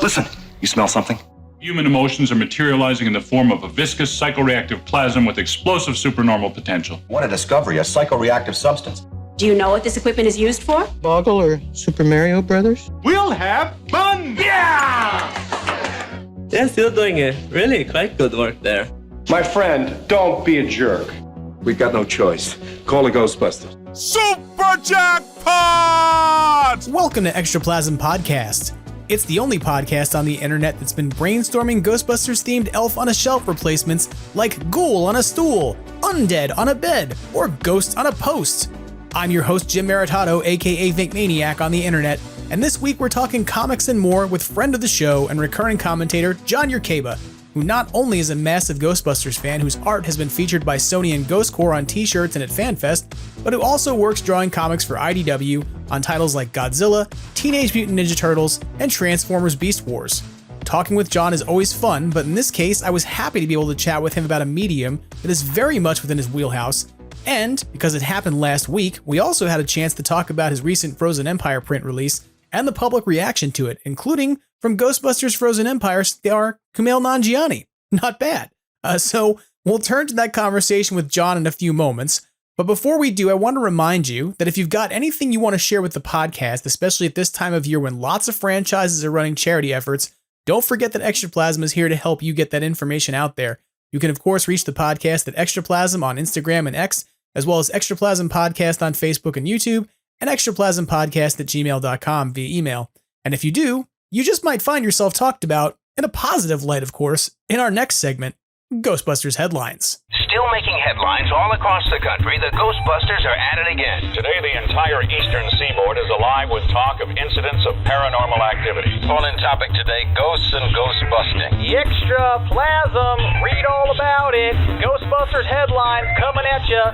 Listen, you smell something? Human emotions are materializing in the form of a viscous psychoreactive plasm with explosive supernormal potential. What a discovery, a psychoreactive substance. Do you know what this equipment is used for? Boggle or Super Mario Brothers? We'll have fun! Yeah! They're still doing it. Really quite good work there. My friend, don't be a jerk. We've got no choice. Call the Ghostbusters. Super Jackpot! Welcome to Extraplasm Podcast. It's the only podcast on the internet that's been brainstorming Ghostbusters-themed elf on a shelf replacements like ghoul on a stool, undead on a bed, or ghost on a post. I'm your host, Jim Maritato, aka Vinkmaniac on the internet, and this week we're talking comics and more with friend of the show and recurring commentator John Yurcaba, who not only is a massive Ghostbusters fan whose art has been featured by Sony and Ghost Corps on t-shirts and at FanFest, but who also works drawing comics for IDW on titles like Godzilla, Teenage Mutant Ninja Turtles, and Transformers Beast Wars. Talking with John is always fun, but in this case, I was happy to be able to chat with him about a medium that is very much within his wheelhouse, and because it happened last week, we also had a chance to talk about his recent Frozen Empire print release and the public reaction to it, including from Ghostbusters Frozen Empire star Kumail Nanjiani. Not bad. So we'll turn to that conversation with John in a few moments. But before we do, I want to remind you that if you've got anything you want to share with the podcast, especially at this time of year when lots of franchises are running charity efforts, don't forget that Extraplasm is here to help you get that information out there. You can, of course, reach the podcast at Extraplasm on Instagram and X, as well as Extraplasm Podcast on Facebook and YouTube, and extraplasompodcast@gmail.com via email. And if you do, you just might find yourself talked about, in a positive light, of course, in our next segment, Ghostbusters Headlines. Still making headlines all across the country, the Ghostbusters are at it again. Today, the entire eastern seaboard is alive with talk of incidents of paranormal activity. Call-in topic today, ghosts and ghost busting. Extraplasm, read all about it. Ghostbusters Headlines coming at ya.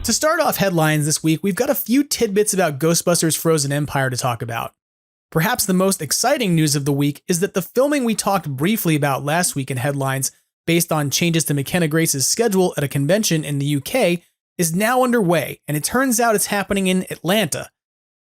To start off headlines this week, we've got a few tidbits about Ghostbusters Frozen Empire to talk about. Perhaps the most exciting news of the week is that the filming we talked briefly about last week in headlines, based on changes to McKenna Grace's schedule at a convention in the UK, is now underway, and it turns out it's happening in Atlanta.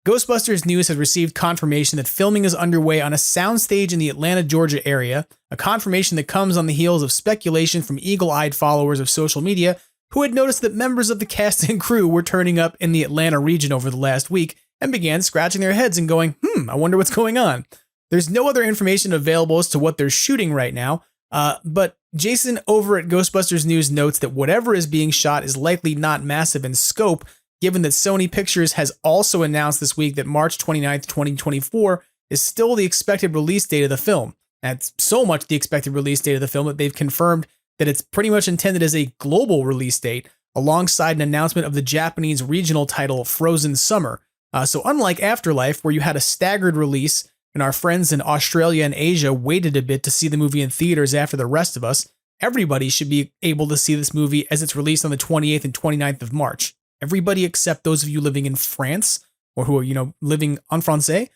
Ghostbusters News has received confirmation that filming is underway on a soundstage in the Atlanta, Georgia area, a confirmation that comes on the heels of speculation from eagle-eyed followers of social media who had noticed that members of the cast and crew were turning up in the Atlanta region over the last week and began scratching their heads and going, I wonder what's going on. There's no other information available as to what they're shooting right now, but Jason over at Ghostbusters News notes that whatever is being shot is likely not massive in scope, given that Sony Pictures has also announced this week that March 29th, 2024 is still the expected release date of the film. That's so much the expected release date of the film that they've confirmed that it's pretty much intended as a global release date, alongside an announcement of the Japanese regional title Frozen Summer. So unlike Afterlife, where you had a staggered release and our friends in Australia and Asia waited a bit to see the movie in theaters after the rest of us, everybody should be able to see this movie as it's released on the 28th and 29th of March. Everybody except those of you living in France, or who are, living en français,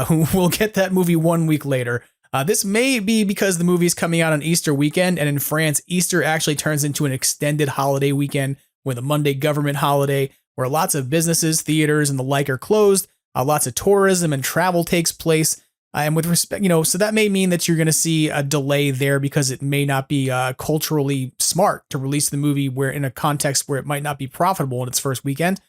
who will get that movie 1 week later. This may be because the movie is coming out on Easter weekend, and in France, Easter actually turns into an extended holiday weekend with a Monday government holiday where lots of businesses, theaters, and the like are closed. Lots of tourism and travel takes place. And with respect, so that may mean that you're going to see a delay there because it may not be culturally smart to release the movie where in a context where it might not be profitable in its first weekend.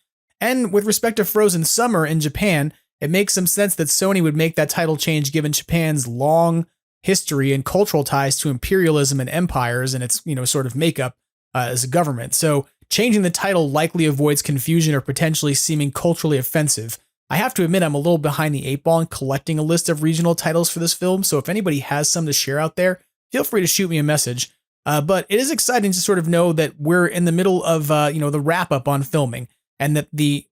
And with respect to Frozen Summer in Japan, it makes some sense that Sony would make that title change given Japan's long history and cultural ties to imperialism and empires and its, sort of makeup as a government. So changing the title likely avoids confusion or potentially seeming culturally offensive. I have to admit I'm a little behind the eight ball in collecting a list of regional titles for this film, so if anybody has some to share out there, feel free to shoot me a message. But it is exciting to sort of know that we're in the middle of, the wrap up on filming, and that the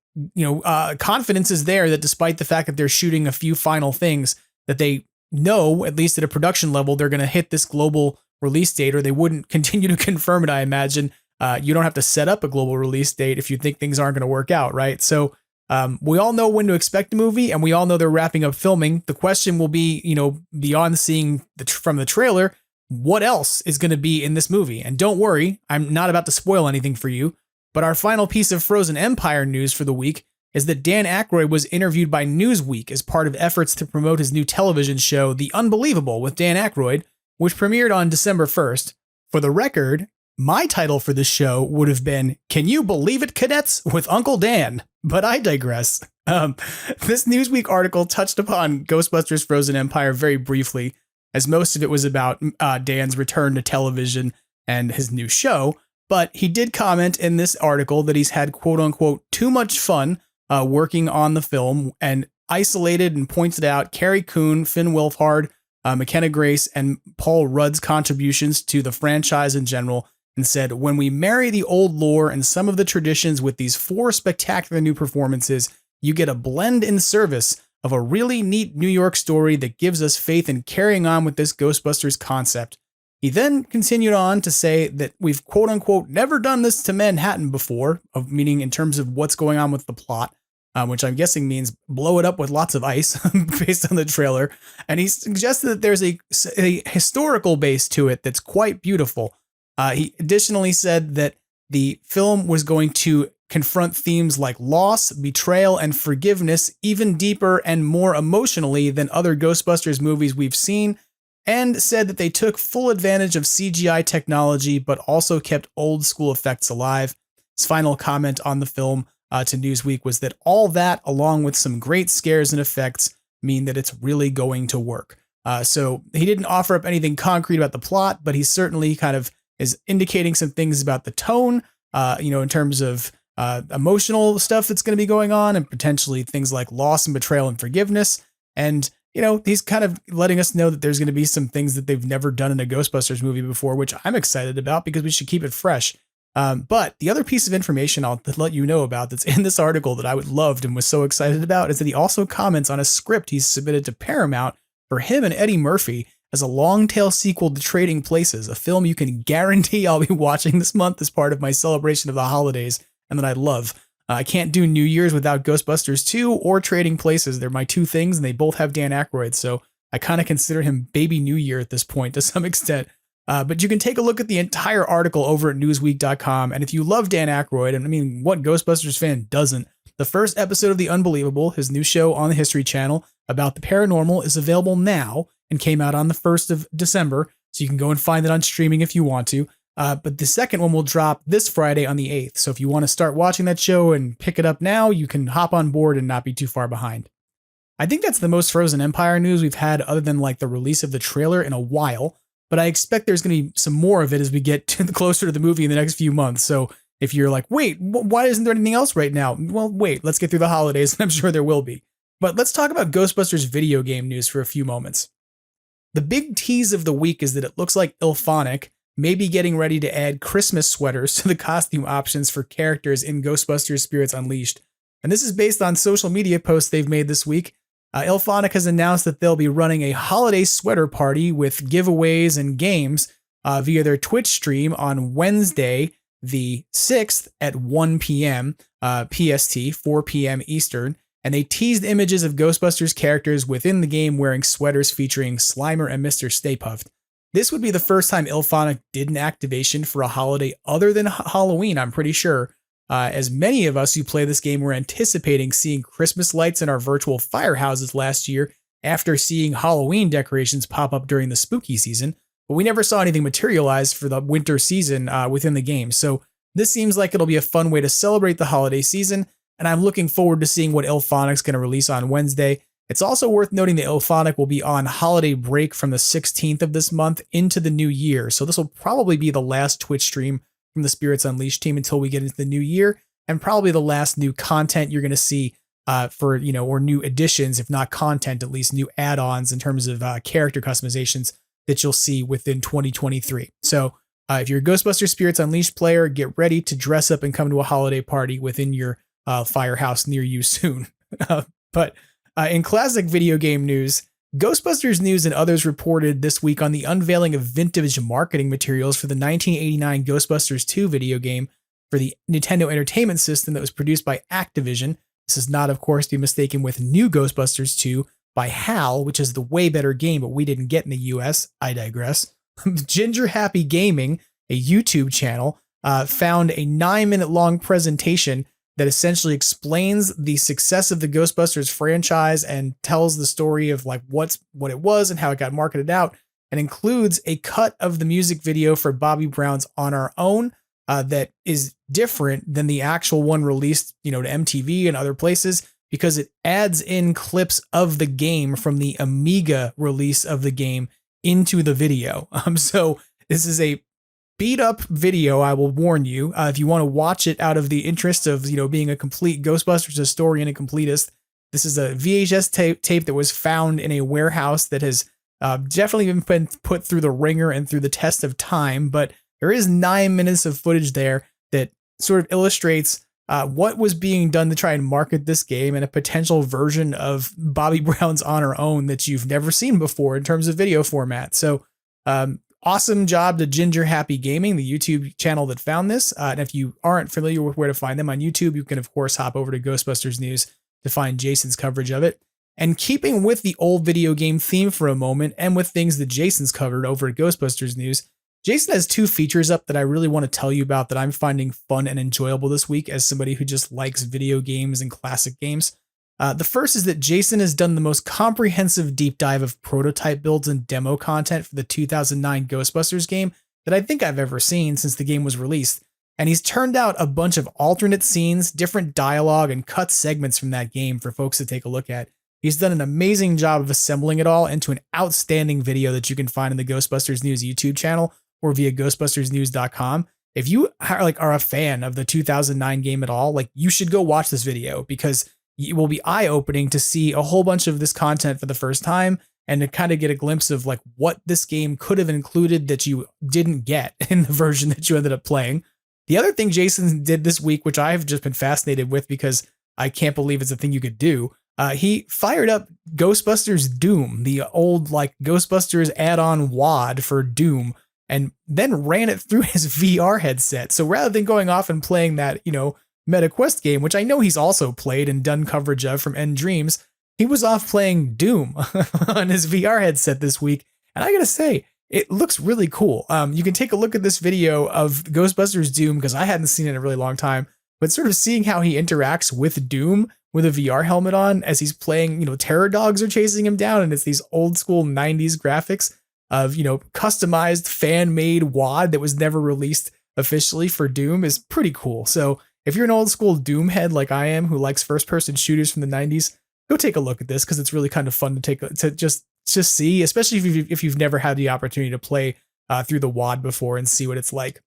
confidence is there that despite the fact that they're shooting a few final things, that they know, at least at a production level, they're going to hit this global release date, or they wouldn't continue to confirm it, I imagine. You don't have to set up a global release date if you think things aren't going to work out, right? So we all know when to expect a movie, and we all know they're wrapping up filming. The question will be, beyond seeing from the trailer, what else is going to be in this movie? And don't worry, I'm not about to spoil anything for you. But our final piece of Frozen Empire news for the week is that Dan Aykroyd was interviewed by Newsweek as part of efforts to promote his new television show, The Unbelievable with Dan Aykroyd, which premiered on December 1st. For the record, my title for this show would have been, Can You Believe It, Cadets? With Uncle Dan. But I digress. This Newsweek article touched upon Ghostbusters Frozen Empire very briefly, as most of it was about Dan's return to television and his new show. But he did comment in this article that he's had, quote unquote, too much fun working on the film, and isolated and pointed out Carrie Coon, Finn Wolfhard, McKenna Grace, and Paul Rudd's contributions to the franchise in general, and said, when we marry the old lore and some of the traditions with these 4 spectacular new performances, you get a blend in service of a really neat New York story that gives us faith in carrying on with this Ghostbusters concept. He then continued on to say that we've, quote unquote, never done this to Manhattan before, meaning in terms of what's going on with the plot, which I'm guessing means blow it up with lots of ice based on the trailer. And he suggested that there's a historical base to it that's quite beautiful. He additionally said that the film was going to confront themes like loss, betrayal, and forgiveness even deeper and more emotionally than other Ghostbusters movies we've seen, and said that they took full advantage of CGI technology but also kept old school effects alive. His final comment on the film to Newsweek was that all that, along with some great scares and effects, mean that it's really going to work. So he didn't offer up anything concrete about the plot, but he certainly kind of is indicating some things about the tone, in terms of emotional stuff that's going to be going on, and potentially things like loss and betrayal and forgiveness. And, he's kind of letting us know that there's going to be some things that they've never done in a Ghostbusters movie before, which I'm excited about because we should keep it fresh. But the other piece of information I'll let you know about that's in this article that I loved and was so excited about is that he also comments on a script he's submitted to Paramount for him and Eddie Murphy as a long-tail sequel to Trading Places, a film you can guarantee I'll be watching this month as part of my celebration of the holidays, and that I love. I can't do New Year's without Ghostbusters 2 or Trading Places. They're my 2 things, and they both have Dan Aykroyd, so I kind of consider him Baby New Year at this point to some extent. But you can take a look at the entire article over at Newsweek.com, and if you love Dan Aykroyd, and I mean, what Ghostbusters fan doesn't, the first episode of The Unbelievable, his new show on the History Channel about the paranormal, is available now and came out on the 1st of December, so you can go and find it on streaming if you want to. But the second one will drop this Friday on the 8th, so if you want to start watching that show and pick it up now, you can hop on board and not be too far behind. I think that's the most Frozen Empire news we've had other than like the release of the trailer in a while, but I expect there's going to be some more of it as we get closer to the movie in the next few months. So if you're like, wait, why isn't there anything else right now? Well, wait, let's get through the holidays, and I'm sure there will be. But let's talk about Ghostbusters video game news for a few moments. The big tease of the week is that it looks like IllFonic may be getting ready to add Christmas sweaters to the costume options for characters in Ghostbusters Spirits Unleashed. And this is based on social media posts they've made this week. IllFonic has announced that they'll be running a holiday sweater party with giveaways and games via their Twitch stream on Wednesday, the 6th at 1 p.m. PST, 4 p.m. Eastern. And they teased images of Ghostbusters characters within the game wearing sweaters featuring Slimer and Mr. Stay Puft. This would be the first time IllFonic did an activation for a holiday other than Halloween, I'm pretty sure. As many of us who play this game were anticipating seeing Christmas lights in our virtual firehouses last year after seeing Halloween decorations pop up during the spooky season, but we never saw anything materialize for the winter season within the game. So this seems like it'll be a fun way to celebrate the holiday season, and I'm looking forward to seeing what IllFonic's going to release on Wednesday. It's also worth noting that IllFonic will be on holiday break from the 16th of this month into the new year, so this will probably be the last Twitch stream from the Spirits Unleashed team until we get into the new year, and probably the last new content you're going to see or new additions, if not content, at least new add-ons in terms of character customizations that you'll see within 2023. So if you're a Ghostbusters Spirits Unleashed player, get ready to dress up and come to a holiday party within your firehouse near you soon. But in classic video game news, Ghostbusters News and others reported this week on the unveiling of vintage marketing materials for the 1989 Ghostbusters 2 video game for the Nintendo Entertainment System that was produced by Activision. This is not, of course, to be mistaken with New Ghostbusters 2 by HAL, which is the way better game, but we didn't get in the US. I digress. Ginger Happy Gaming, a YouTube channel, found a 9-minute long presentation that essentially explains the success of the Ghostbusters franchise and tells the story of like what it was and how it got marketed out, and includes a cut of the music video for Bobby Brown's On Our Own that is different than the actual one released, to MTV and other places, because it adds in clips of the game from the Amiga release of the game into the video. So this is a beat up video, I will warn you. If you want to watch it out of the interest of, being a complete Ghostbusters historian and completist, this is a VHS tape that was found in a warehouse that has definitely been put through the ringer and through the test of time, but there is 9 minutes of footage there that sort of illustrates what was being done to try and market this game and a potential version of Bobby Brown's On Our Own that you've never seen before in terms of video format. So awesome job to Ginger Happy Gaming, the YouTube channel that found this. And if you aren't familiar with where to find them on YouTube, you can of course hop over to Ghostbusters News to find Jason's coverage of it. And keeping with the old video game theme for a moment, and with things that Jason's covered over at Ghostbusters News, Jason has 2 features up that I really want to tell you about that I'm finding fun and enjoyable this week as somebody who just likes video games and classic games. The first is that Jason has done the most comprehensive deep dive of prototype builds and demo content for the 2009 Ghostbusters game that I think I've ever seen since the game was released. And he's turned out a bunch of alternate scenes, different dialogue, and cut segments from that game for folks to take a look at. He's done an amazing job of assembling it all into an outstanding video that you can find in the Ghostbusters News YouTube channel or via ghostbustersnews.com. If you are a fan of the 2009 game at all, you should go watch this video, because it will be eye-opening to see a whole bunch of this content for the first time and to kind of get a glimpse of what this game could have included that you didn't get in the version that you ended up playing. The other thing Jason did this week, which I've just been fascinated with because I can't believe it's a thing you could do, he fired up Ghostbusters Doom, the old Ghostbusters add-on WAD for Doom, and then ran it through his VR headset. So rather than going off and playing that, MetaQuest game, which I know he's also played and done coverage of from End Dreams, he was off playing Doom on his VR headset this week. And I gotta say, it looks really cool. You can take a look at this video of Ghostbusters Doom, because I hadn't seen it in a really long time, but sort of seeing how he interacts with Doom with a VR helmet on as he's playing, terror dogs are chasing him down, and it's these old school 90s graphics of, customized fan-made WAD that was never released officially for Doom is pretty cool. So if you're an old school Doom head like I am, who likes first-person shooters from the 90s, go take a look at this, because it's really kind of fun to just see, especially if you've never had the opportunity to play through the WAD before and see what it's like.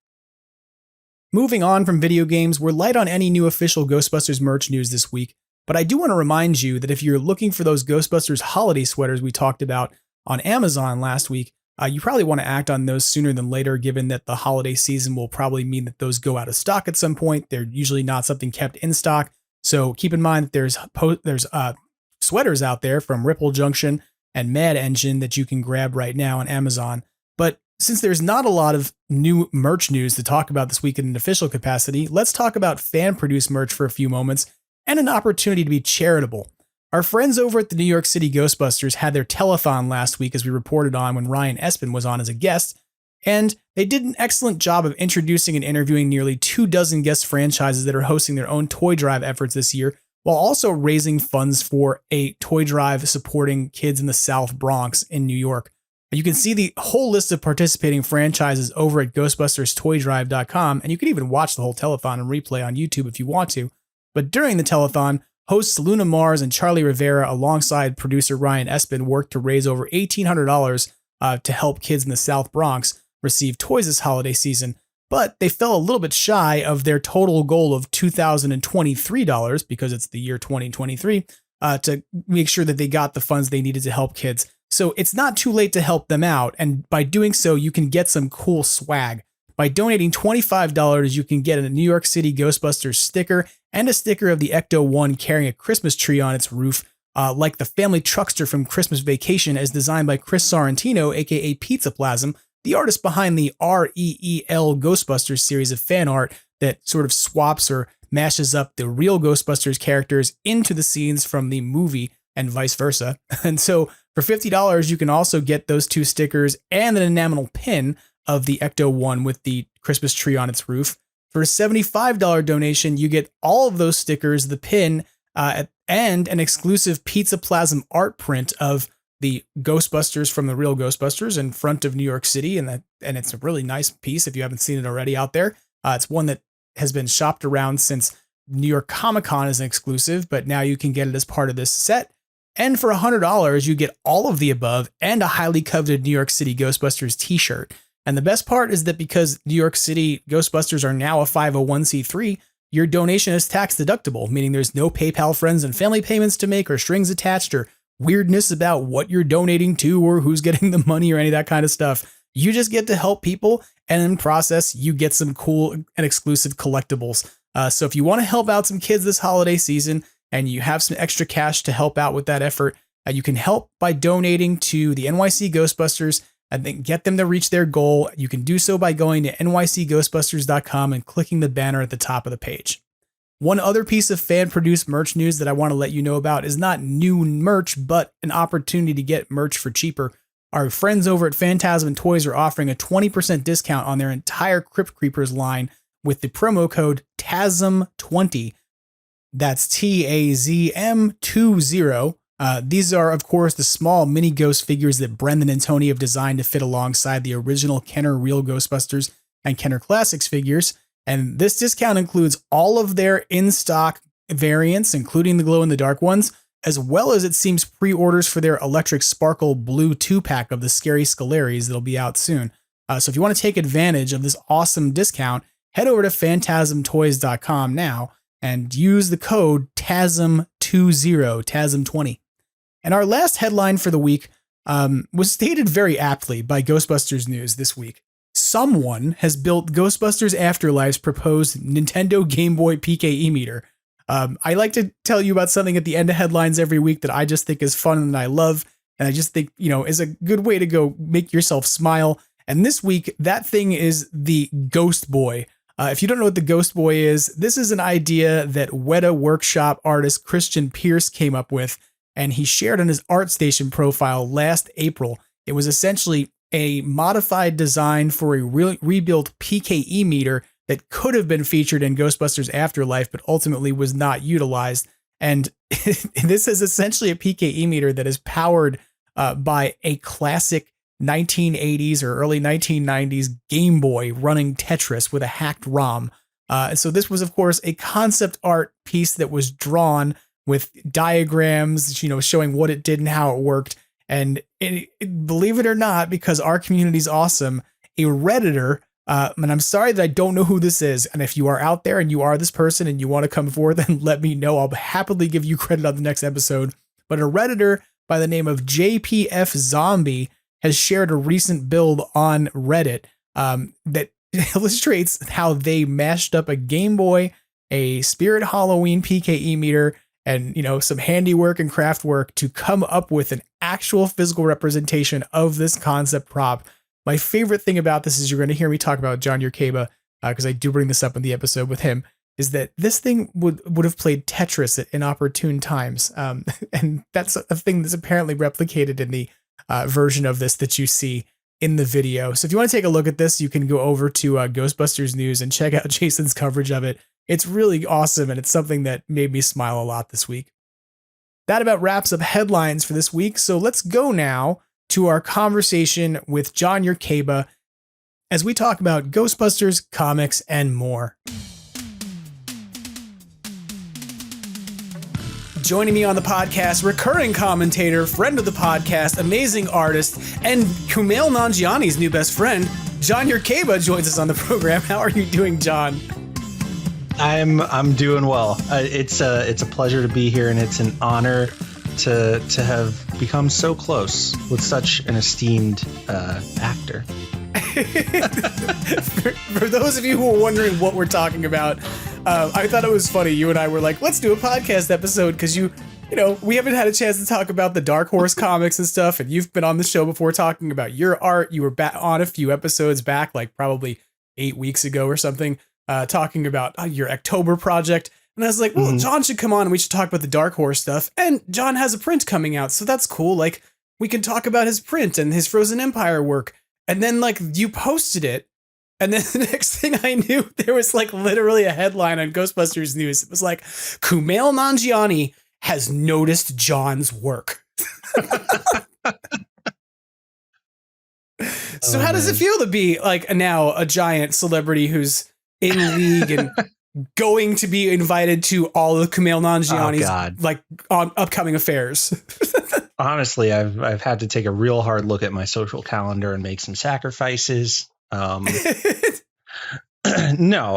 Moving on from video games, we're light on any new official Ghostbusters merch news this week, but I do want to remind you that if you're looking for those Ghostbusters holiday sweaters we talked about on Amazon last week, you probably want to act on those sooner than later, given that the holiday season will probably mean that those go out of stock at some point. They're usually not something kept in stock. So keep in mind that there's sweaters out there from Ripple Junction and Mad Engine that you can grab right now on Amazon. But since there's not a lot of new merch news to talk about this week in an official capacity, let's talk about fan-produced merch for a few moments and an opportunity to be charitable. Our friends over at the New York City Ghostbusters had their telethon last week, as we reported on when Ryan Espen was on as a guest, and they did an excellent job of introducing and interviewing nearly 24 guest franchises that are hosting their own toy drive efforts this year, while also raising funds for a toy drive supporting kids in the South Bronx in New York. You can see the whole list of participating franchises over at ghostbusterstoydrive.com, and you can even watch the whole telethon and replay on YouTube if you want to. But during the telethon, hosts Luna Mars and Charlie Rivera, alongside producer Ryan Espen, worked to raise over $1,800 to help kids in the South Bronx receive toys this holiday season. But they fell a little bit shy of their total goal of $2,023, because it's the year 2023, to make sure that they got the funds they needed to help kids. So it's not too late to help them out, and by doing so, you can get some cool swag. By donating $25, you can get a New York City Ghostbusters sticker and a sticker of the Ecto-1 carrying a Christmas tree on its roof, like the family truckster from Christmas Vacation, as designed by Chris Sorrentino, aka Pizzaplasm, the artist behind the REEL Ghostbusters series of fan art that sort of swaps or mashes up the real Ghostbusters characters into the scenes from the movie and vice versa. And so for $50, you can also get those 2 stickers and an enamel pin of the Ecto-1 with the Christmas tree on its roof. For a $75 donation, you get all of those stickers, the pin, and an exclusive Pizza-Plasm art print of the Ghostbusters from the real Ghostbusters in front of New York City. And it's a really nice piece if you haven't seen it already out there. It's one that has been shopped around since New York Comic-Con is an exclusive, but now you can get it as part of this set. And for $100, you get all of the above and a highly coveted New York City Ghostbusters t-shirt. And the best part is that because New York City Ghostbusters are now a 501c3, your donation is tax deductible, meaning there's no PayPal friends and family payments to make or strings attached or weirdness about what you're donating to or who's getting the money or any of that kind of stuff. You just get to help people, and in the process, you get some cool and exclusive collectibles. So if you want to help out some kids this holiday season and you have some extra cash to help out with that effort, you can help by donating to the NYC Ghostbusters and then get them to reach their goal. You can do so by going to nycghostbusters.com and clicking the banner at the top of the page. One other piece of fan-produced merch news that I want to let you know about is not new merch, but an opportunity to get merch for cheaper. Our friends over at Phantasm Toys are offering a 20% discount on their entire Crypt Creepers line with the promo code TAZM20. That's TAZM20. These are, of course, the small mini ghost figures that Brendan and Tony have designed to fit alongside the original Kenner Real Ghostbusters and Kenner Classics figures. And this discount includes all of their in-stock variants, including the glow-in-the-dark ones, as well as, it seems, pre-orders for their Electric Sparkle Blue 2-pack of the Scary Scalaries that'll be out soon. So if you want to take advantage of this awesome discount, head over to phantasmtoys.com now and use the code TAZM20, TAZM20. And our last headline for the week was stated very aptly by Ghostbusters News this week. Someone has built Ghostbusters Afterlife's proposed Nintendo Game Boy PKE meter. I like to tell you about something at the end of headlines every week that I just think is fun and I love, and I just think, is a good way to go make yourself smile. And this week, that thing is the Ghost Boy. If you don't know what the Ghost Boy is, this is an idea that Weta Workshop artist Christian Pearce came up with, and he shared on his ArtStation profile last April. It was essentially a modified design for a rebuilt PKE meter that could have been featured in Ghostbusters Afterlife, but ultimately was not utilized. And this is essentially a PKE meter that is powered by a classic 1980s or early 1990s Game Boy running Tetris with a hacked ROM. So this was, of course, a concept art piece that was drawn with diagrams, showing what it did and how it worked. And believe it or not, because our community is awesome, a Redditor, and I'm sorry that I don't know who this is, and if you are out there and you are this person and you want to come forward, then let me know. I'll happily give you credit on the next episode. But a Redditor by the name of JPF Zombie has shared a recent build on Reddit that illustrates how they mashed up a Game Boy, a Spirit Halloween PKE meter, and some handiwork and craft work to come up with an actual physical representation of this concept prop. My favorite thing about this is you're going to hear me talk about John Yurcaba, because I do bring this up in the episode with him, is that this thing would have played Tetris at inopportune times. And that's a thing that's apparently replicated in the version of this that you see in the video. So if you want to take a look at this, you can go over to Ghostbusters News and check out Jason's coverage of it. It's really awesome, and it's something that made me smile a lot this week. That about wraps up headlines for this week, so let's go now to our conversation with John Yurcaba as we talk about Ghostbusters, comics, and more. Joining me on the podcast, recurring commentator, friend of the podcast, amazing artist, and Kumail Nanjiani's new best friend, John Yurcaba joins us on the program. How are you doing, John? I'm doing well. It's a pleasure to be here, and it's an honor to have become so close with such an esteemed actor. For those of you who are wondering what we're talking about, I thought it was funny. You and I were like, let's do a podcast episode because we haven't had a chance to talk about the Dark Horse comics and stuff, and you've been on the show before talking about your art. You were on a few episodes back, like probably 8 weeks ago or something, talking about your October project. And I was like, well, John should come on and we should talk about the Dark Horse stuff. And John has a print coming out, so that's cool. Like, we can talk about his print and his Frozen Empire work. And then, like, you posted it, And then the next thing I knew, there was like literally a headline on Ghostbusters News. It was like, Kumail Nanjiani has noticed John's work. So how does it feel to be like now a giant celebrity who's in league and going to be invited to all of Kumail Nanjiani's like on upcoming affairs? Honestly, I've had to take a real hard look at my social calendar and make some sacrifices. No,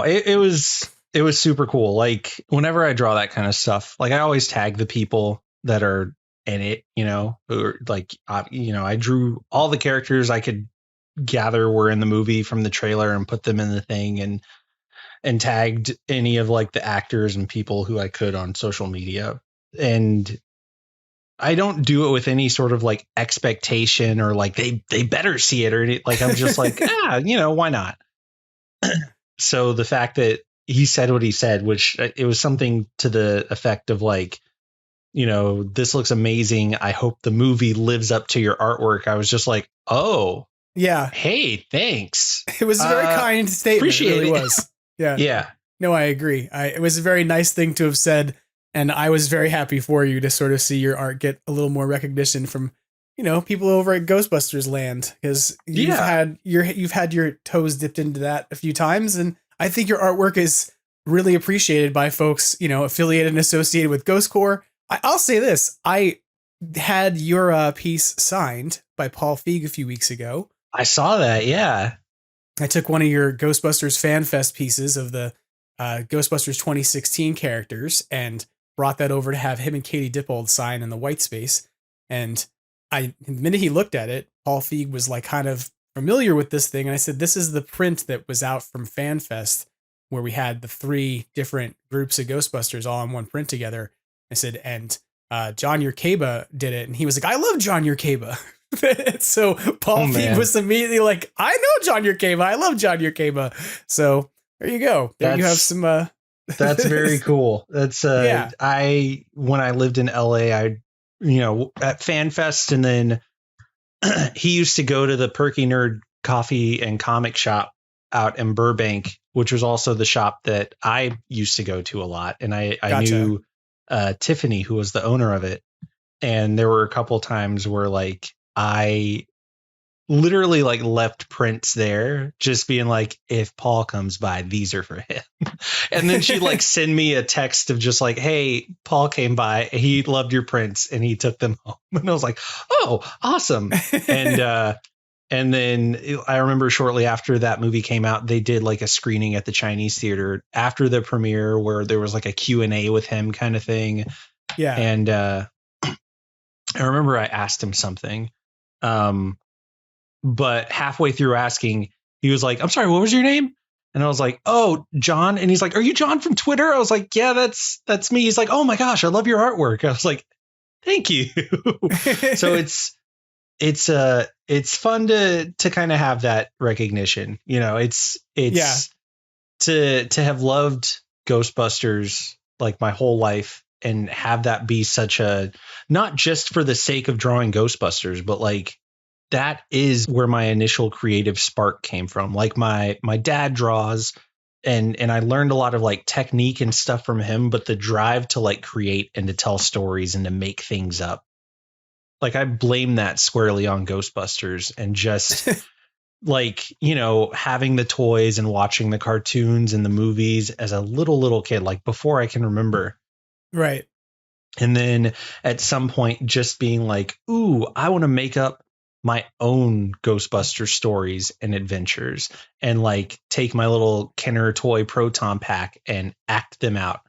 it was super cool. Like whenever I draw that kind of stuff, like I always tag the people that are in it, you know, or like, I drew all the characters I could gather were in the movie from the trailer and put them in the thing and tagged any of like the actors and people who I could on social media. And I don't do it with any sort of like expectation or like they better see it or any, like I'm just like, why not? So the fact that he said what he said, which it was something to the effect of like, this looks amazing. I hope the movie lives up to your artwork. I was just like, oh, yeah. Hey, thanks. It was a very kind statement. Appreciate it. Really it. Was. Yeah. Yeah. No, I agree. It was a very nice thing to have said. And I was very happy for you to sort of see your art get a little more recognition from, people over at Ghostbusters land, because you've had your toes dipped into that a few times. And I think your artwork is really appreciated by folks, affiliated and associated with Ghost Corps. I'll say this. I had your piece signed by Paul Feig a few weeks ago. I saw that. Yeah. I took one of your Ghostbusters Fan Fest pieces of the Ghostbusters 2016 characters and brought that over to have him and Katie Dippold sign in the white space. And the minute he looked at it, Paul Feig was like kind of familiar with this thing. And I said, this is the print that was out from Fan Fest, where we had the 3 different groups of Ghostbusters all in one print together. I said, and John Yurcaba did it. And he was like, I love John Yurcaba. So Paul Feig was immediately like, I know John Yurcaba. I love John Yurcaba. So there you go. There you have some. That's very cool. That's when I lived in LA, at Fan Fest, and then he used to go to the Perky Nerd coffee and comic shop out in Burbank, which was also the shop that I used to go to a lot. And I knew Tiffany, who was the owner of it. And there were a couple times where like I literally like left prints there, just being like, if Paul comes by, these are for him. And then she'd like send me a text of just like, hey, Paul came by, he loved your prints and he took them home. And I was like, oh, awesome. And then I remember shortly after that movie came out, they did like a screening at the Chinese theater after the premiere where there was like a Q&A with him kind of thing. Yeah. And I remember I asked him something. But halfway through asking, he was like, I'm sorry, what was your name? And I was like, oh, John. And he's like, are you John from Twitter? I was like, yeah, that's me. He's like, oh my gosh, I love your artwork. I was like, thank you. So it's fun to kind of have that recognition. It's to have loved Ghostbusters like my whole life and have that be such a, not just for the sake of drawing Ghostbusters, but like, that is where my initial creative spark came from. Like my dad draws and I learned a lot of like technique and stuff from him, but the drive to like create and to tell stories and to make things up. Like I blame that squarely on Ghostbusters and just like, having the toys and watching the cartoons and the movies as a little kid, like before I can remember. Right. And then at some point just being like, ooh, I want to make up my own Ghostbuster stories and adventures and like take my little Kenner toy proton pack and act them out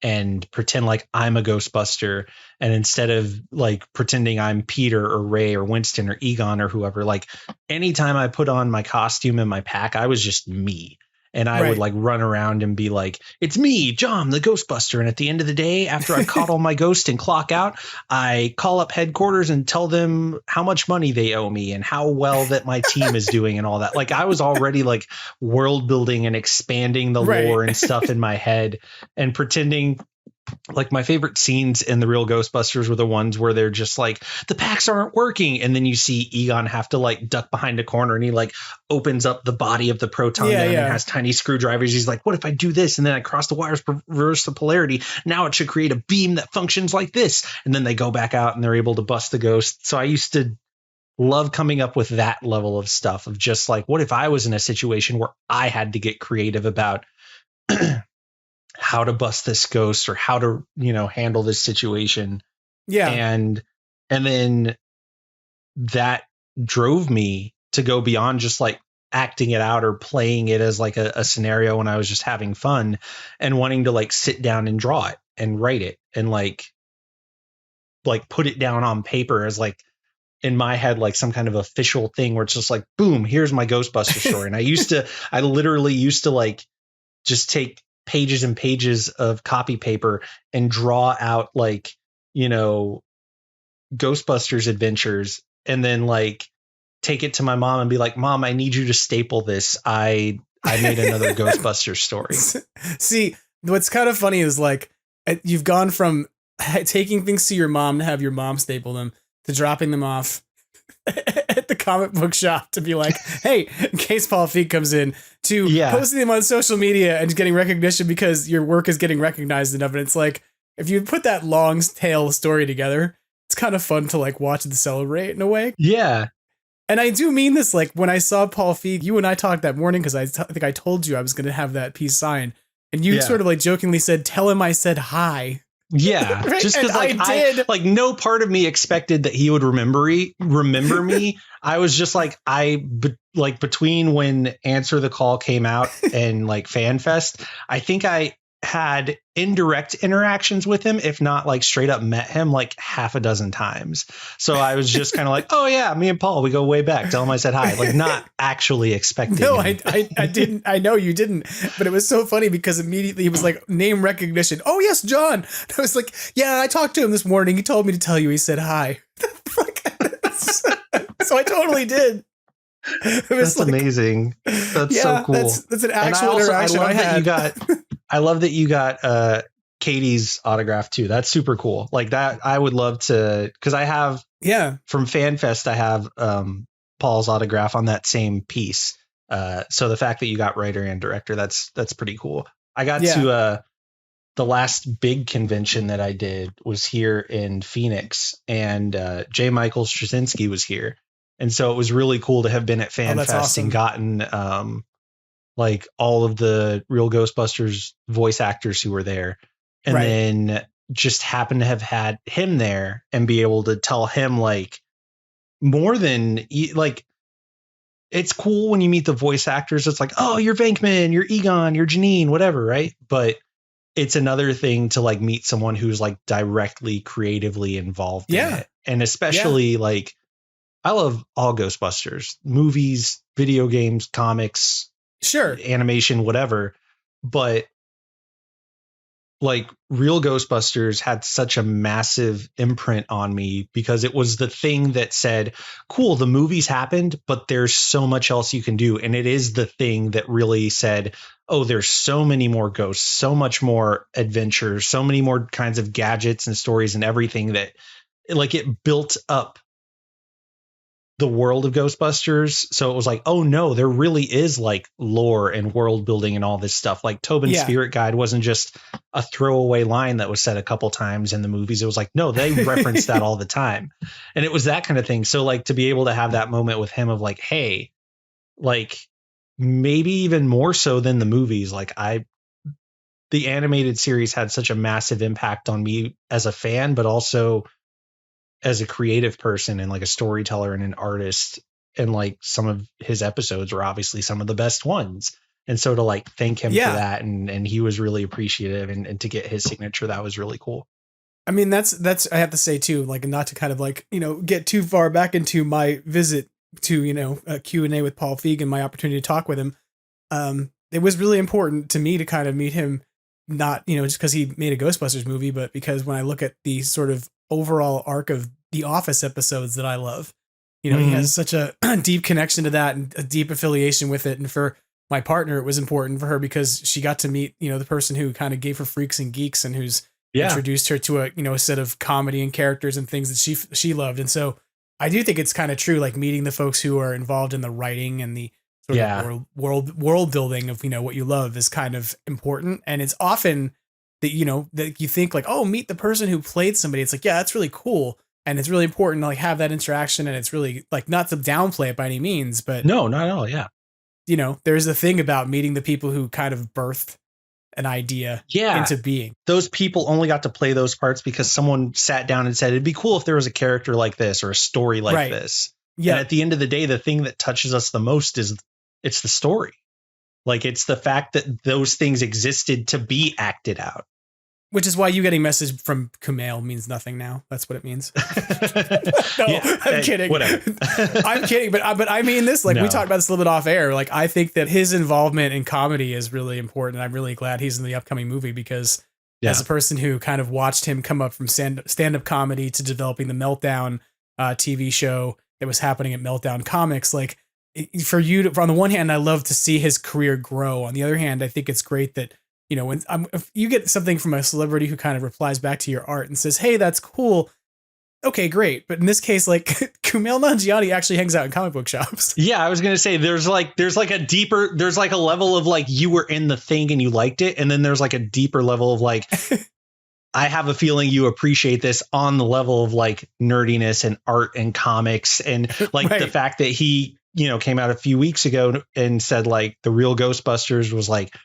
and pretend like I'm a Ghostbuster. And instead of like pretending I'm Peter or Ray or Winston or Egon or whoever, like anytime I put on my costume and my pack, I was just me. And I would like run around and be like, it's me, John, the Ghostbuster. And at the end of the day, after I caught all my ghosts and clock out, I call up headquarters and tell them how much money they owe me and how well that my team is doing and all that. Like I was already like world building and expanding the lore and stuff in my head and pretending like my favorite scenes in the real Ghostbusters were the ones where they're just like, the packs aren't working. And then you see Egon have to like duck behind a corner and he like opens up the body of the proton gun and has tiny screwdrivers. He's like, what if I do this? And then I cross the wires, reverse the polarity. Now it should create a beam that functions like this. And then they go back out and they're able to bust the ghost. So I used to love coming up with that level of stuff of just like, what if I was in a situation where I had to get creative about how to bust this ghost or how to, handle this situation. Yeah. And then that drove me to go beyond just like acting it out or playing it as like a scenario when I was just having fun and wanting to like sit down and draw it and write it and like put it down on paper as like in my head, like some kind of official thing where it's just like, boom, here's my Ghostbuster story. And I literally used to like just take pages and pages of copy paper and draw out like, Ghostbusters adventures and then like take it to my mom and be like, Mom, I need you to staple this. I made another Ghostbusters story. See, what's kind of funny is like you've gone from taking things to your mom to have your mom staple them to dropping them off at the comic book shop to be like, hey, in case Paul Feig comes in, to posting them on social media and getting recognition because your work is getting recognized enough. And it's like, if you put that long tail story together, it's kind of fun to like watch and celebrate in a way. Yeah. And I do mean this, like when I saw Paul Feig, you and I talked that morning because I think I told you I was going to have that piece signed. And you sort of like jokingly said, tell him I said hi. Yeah, right? just because like I did. Like no part of me expected that he would remember me. I was just like, between when Answer the Call came out and like FanFest, I think I had indirect interactions with him, if not like straight up met him like half a dozen times. So I was just kind of like, oh yeah, me and Paul, we go way back. Tell him I said hi, like not actually expecting. No, I didn't. I know you didn't, but it was so funny because immediately he was like name recognition. Oh yes, John. I was like, yeah, I talked to him this morning. He told me to tell you. He said hi. So I totally did. It was that's like, amazing. That's so cool. That's an actual interaction I had. I love that you got Katie's autograph too. That's super cool. Like that, I would love to, because I have from FanFest, I have Paul's autograph on that same piece. So the fact that you got writer and director, that's pretty cool. I got to the last big convention that I did was here in Phoenix, and J. Michael Straczynski was here. And so it was really cool to have been at FanFest and gotten like all of the real Ghostbusters voice actors who were there. And then just happen to have had him there and be able to tell him like more than like, it's cool when you meet the voice actors. It's like, oh, you're Venkman, you're Egon, you're Janine, whatever. Right. But it's another thing to like meet someone who's like directly creatively involved in it. And especially like, I love all Ghostbusters movies, video games, comics, animation, whatever. But like real Ghostbusters had such a massive imprint on me because it was the thing that said, cool, the movies happened, but there's so much else you can do. And it is the thing that really said, oh, there's so many more ghosts, so much more adventures, so many more kinds of gadgets and stories and everything that like it built up the world of Ghostbusters. So it was like, oh no, there really is like lore and world building and all this stuff. Like Tobin's Spirit Guide wasn't just a throwaway line that was said a couple times in the movies. It was like, no, they referenced that all the time. And it was that kind of thing. So like to be able to have that moment with him of like, hey, like maybe even more so than the movies. Like the animated series had such a massive impact on me as a fan, but also as a creative person and like a storyteller and an artist. And like some of his episodes were obviously some of the best ones. And so to like thank him for that. And he was really appreciative and to get his signature, that was really cool. I mean, that's, I have to say too, like not to kind of like, get too far back into my visit to, a Q&A with Paul Feig and my opportunity to talk with him. It was really important to me to kind of meet him, not, just because he made a Ghostbusters movie, but because when I look at the sort of overall arc of the Office episodes that I love, he has such a deep connection to that and a deep affiliation with it. And for my partner, it was important for her because she got to meet, the person who kind of gave her Freaks and Geeks and who's introduced her to a set of comedy and characters and things that she loved. And so I do think it's kind of true, like meeting the folks who are involved in the writing and the sort of world building of, what you love is kind of important. And it's often that, that you think like, oh, meet the person who played somebody. It's like, yeah, that's really cool. And it's really important to like have that interaction. And it's really like not to downplay it by any means, but no, not at all. Yeah. There's a thing about meeting the people who kind of birthed an idea into being. Those people only got to play those parts because someone sat down and said, it'd be cool if there was a character like this or a story like this. Yeah. And at the end of the day, the thing that touches us the most is it's the story. Like it's the fact that those things existed to be acted out. Which is why you getting a message from Kumail means nothing now. That's what it means. I'm kidding. Whatever. I'm kidding. But I mean this, like we talked about this a little bit off air. Like I think that his involvement in comedy is really important. I'm really glad he's in the upcoming movie because as a person who kind of watched him come up from stand-up comedy to developing the Meltdown TV show that was happening at Meltdown Comics, like for you to, on the one hand, I love to see his career grow. On the other hand, I think it's great that when if you get something from a celebrity who kind of replies back to your art and says, hey, that's cool. Okay, great. But in this case, like Kumail Nanjiani actually hangs out in comic book shops. Yeah, I was going to say there's like a level of like you were in the thing and you liked it. And then there's like a deeper level of like, I have a feeling you appreciate this on the level of like nerdiness and art and comics. And like the fact that he, came out a few weeks ago and said like the real Ghostbusters was like,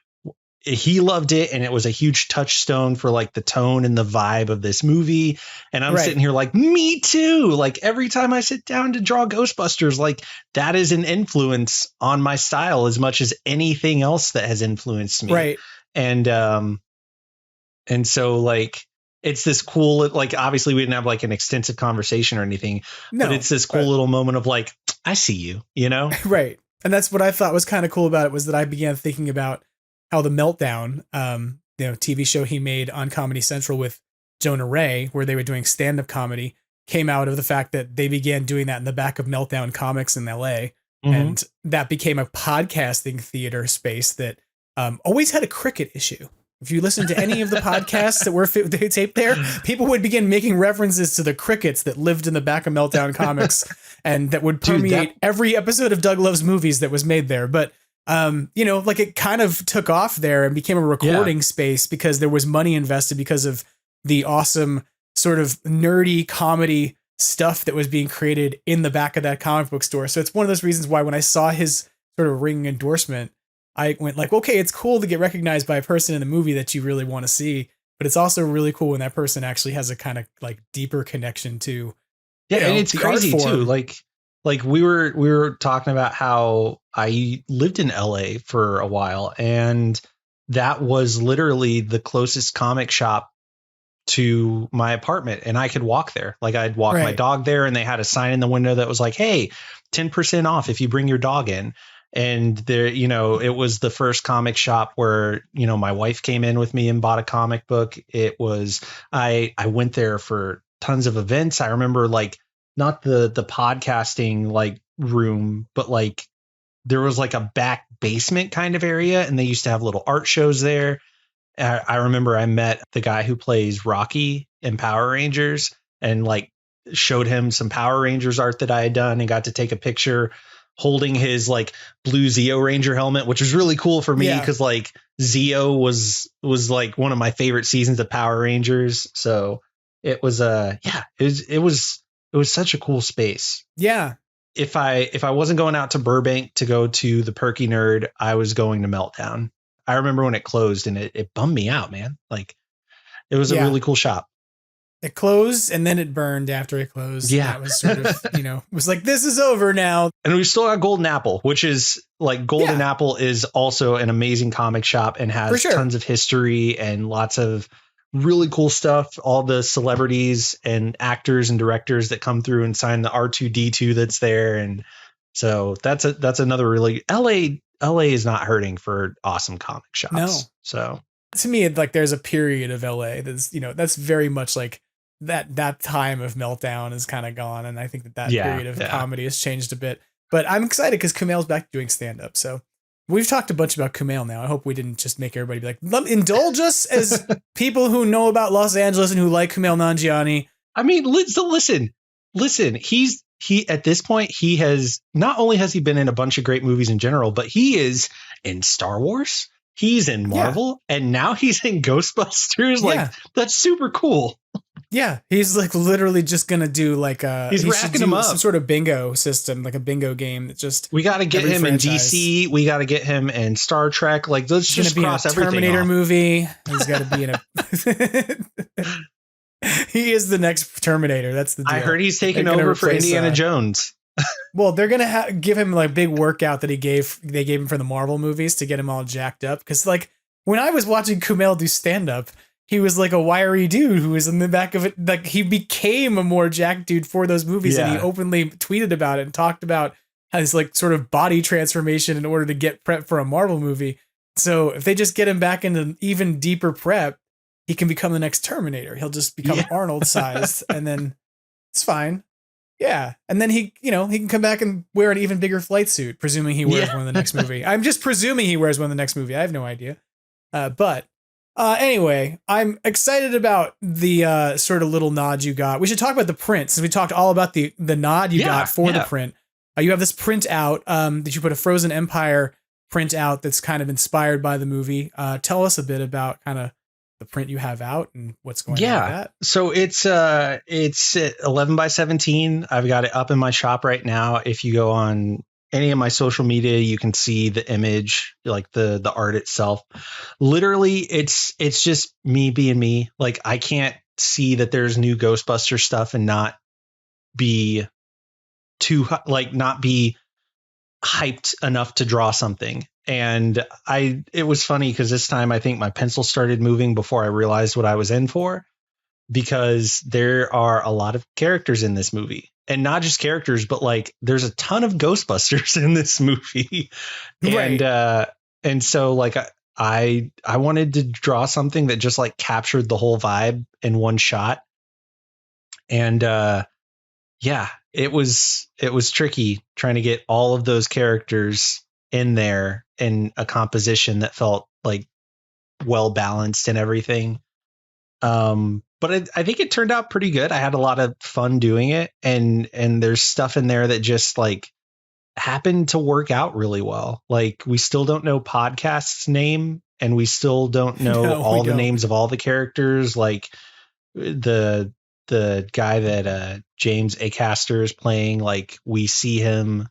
he loved it and it was a huge touchstone for like the tone and the vibe of this movie. And I'm sitting here like, me too. Like every time I sit down to draw Ghostbusters, like that is an influence on my style as much as anything else that has influenced me. Right. And so like, it's this cool, like, obviously we didn't have like an extensive conversation or anything, but it's this cool little moment of like, I see you, Right. And that's what I thought was kind of cool about it was that I began thinking about how the Meltdown, TV show he made on Comedy Central with Jonah Ray, where they were doing stand-up comedy, came out of the fact that they began doing that in the back of Meltdown Comics in LA. Mm-hmm. And that became a podcasting theater space that always had a cricket issue. If you listen to any of the podcasts that were taped there, people would begin making references to the crickets that lived in the back of Meltdown Comics and that would permeate every episode of Doug Loves Movies that was made there. But like it kind of took off there and became a recording space because there was money invested because of the awesome sort of nerdy comedy stuff that was being created in the back of that comic book store. So it's one of those reasons why when I saw his sort of ringing endorsement, I went like, okay, it's cool to get recognized by a person in the movie that you really want to see, but it's also really cool when that person actually has a kind of like deeper connection to, and it's crazy too. Like we were talking about how I lived in LA for a while and that was literally the closest comic shop to my apartment and I could walk there. Like I'd walk my dog there and they had a sign in the window that was like, hey, 10% off if you bring your dog in. And there, it was the first comic shop where, my wife came in with me and bought a comic book. It was, I went there for tons of events. I remember like, not the podcasting like room, but like there was like a back basement kind of area and they used to have little art shows there. I remember I met the guy who plays Rocky in Power Rangers and like showed him some Power Rangers art that I had done and got to take a picture holding his like blue Zeo Ranger helmet, which was really cool for me because like Zeo was like one of my favorite seasons of Power Rangers. So it was it was such a cool space. Yeah. If I wasn't going out to Burbank to go to the Perky Nerd, I was going to Meltdown. I remember when it closed and it bummed me out, man. Like it was a really cool shop. It closed and then it burned after it closed. Yeah. That was sort of, it was like, this is over now. And we still got Golden Apple, which is like Golden Apple is also an amazing comic shop and has tons of history and lots of really cool stuff. All the celebrities and actors and directors that come through and sign the R2D2 that's there. And so that's another really LA is not hurting for awesome comic shops. No. So to me, like there's a period of LA that's, that's very much like that time of Meltdown is kind of gone. And I think that period of comedy has changed a bit, but I'm excited because Kumail's back doing stand up. So We've talked a bunch about Kumail now. I hope we didn't just make everybody be like, indulge us as people who know about Los Angeles and who like Kumail Nanjiani. I mean, listen. He at this point, he has not only has he been in a bunch of great movies in general, but he is in Star Wars. He's in Marvel, and now he's in Ghostbusters. Like, that's super cool. Yeah, he's like literally just gonna do like he's racking them up. Some sort of bingo system, like a bingo game that just we got to get him franchise. in DC. We got to get him in Star Trek. Like, let's just cross everything. Terminator off. movie. He's got to be in a. He is the next Terminator. That's the deal. I heard he's taking over for Indiana Jones. Well, they're gonna give him like big workout that they gave him for the Marvel movies to get him all jacked up. Because like when I was watching Kumail do stand up, he was like a wiry dude who was in the back of it. Like he became a more jacked dude for those movies, and he openly tweeted about it and talked about his like sort of body transformation in order to get prep for a Marvel movie. So if they just get him back into even deeper prep, he can become the next Terminator. He'll just become Arnold sized, and then it's fine. Yeah. And then he can come back and wear an even bigger flight suit, presuming he wears one in the next movie. I'm just presuming he wears one in the next movie. I have no idea. But anyway, I'm excited about the sort of little nod you got. We should talk about the print, since we talked all about the nod you got for the print. You have this print out that you put a Frozen Empire print out that's kind of inspired by the movie. Tell us a bit about kind of the print you have out and what's going on with that. So it's 11 by 17. I've got it up in my shop right now. If you go on any of my social media, you can see the image, like the art itself. Literally, it's just me being me. Like, I can't see that there's new Ghostbuster stuff and not be not be hyped enough to draw something. And it was funny because this time I think my pencil started moving before I realized what I was in for, because there are a lot of characters in this movie, and not just characters, but like there's a ton of Ghostbusters in this movie. Right. And so like I wanted to draw something that just like captured the whole vibe in one shot. And it was tricky trying to get all of those characters in there in a composition that felt like well balanced and everything. But I think it turned out pretty good. I had a lot of fun doing it, and there's stuff in there that just like happened to work out really well. Like, we still don't know Podcast's name, and we still don't know all the names of all the characters. Like the guy that James Acaster is playing, like, we see him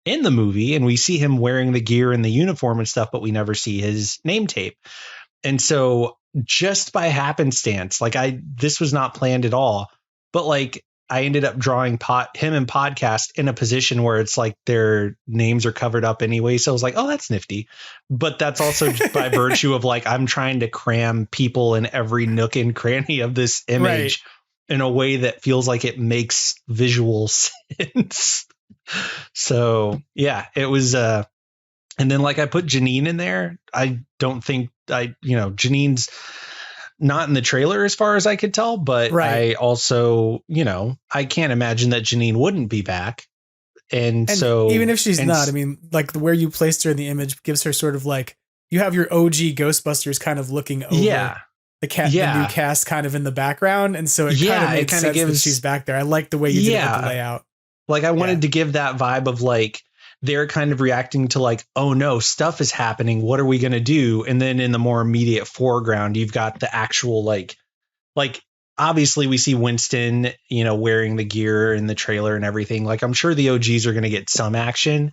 in the movie and we see him wearing the gear and the uniform and stuff, but we never see his name tape. And so just by happenstance, like this was not planned at all, but like I ended up drawing him and Podcast in a position where it's like their names are covered up anyway. So I was like, oh, that's nifty. But that's also by virtue of like, I'm trying to cram people in every nook and cranny of this image in a way that feels like it makes visual sense. So yeah, it was, and then like I put Janine in there. I don't think Janine's not in the trailer as far as I could tell, but I also, I can't imagine that Janine wouldn't be back. And so even if she's not, I mean, like where you placed her in the image gives her sort of like, you have your OG Ghostbusters kind of looking over the new cast kind of in the background. And so it kind of makes sense that she's back there. I like the way you did it with the layout. Like I wanted to give that vibe of like, they're kind of reacting to like, oh no, stuff is happening. What are we going to do? And then in the more immediate foreground, you've got the actual like obviously we see Winston, wearing the gear in the trailer and everything. Like, I'm sure the OGs are going to get some action,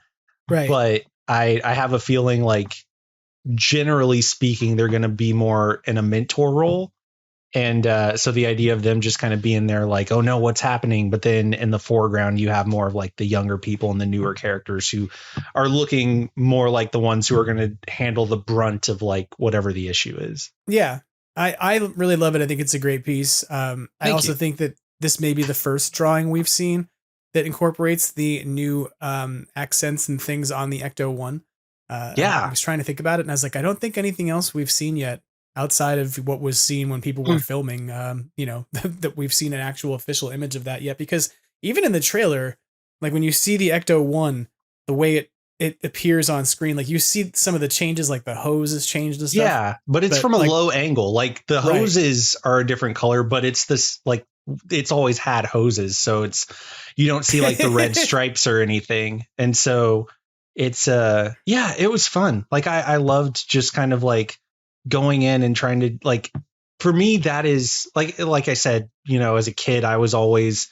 right? But I have a feeling like, generally speaking, they're going to be more in a mentor role. And so the idea of them just kind of being there like, oh no, what's happening? But then in the foreground, you have more of like the younger people and the newer characters who are looking more like the ones who are going to handle the brunt of like whatever the issue is. Yeah, I really love it. I think it's a great piece. I also think that this may be the first drawing we've seen that incorporates the new accents and things on the Ecto-1. I was trying to think about it, and I was like, I don't think anything else we've seen yet outside of what was seen when people were filming, that we've seen an actual official image of that yet. Because even in the trailer, like when you see the Ecto-1, the way it appears on screen. Like you see some of the changes, like the hose is changed and stuff. Yeah, but it's from a low angle. Like the hoses are a different color, but it's this like it's always had hoses, so it's you don't see like the red stripes or anything. And so it's yeah, it was fun. Like I loved just kind of like going in and trying to like, for me that is like I said, you know, as a kid I was always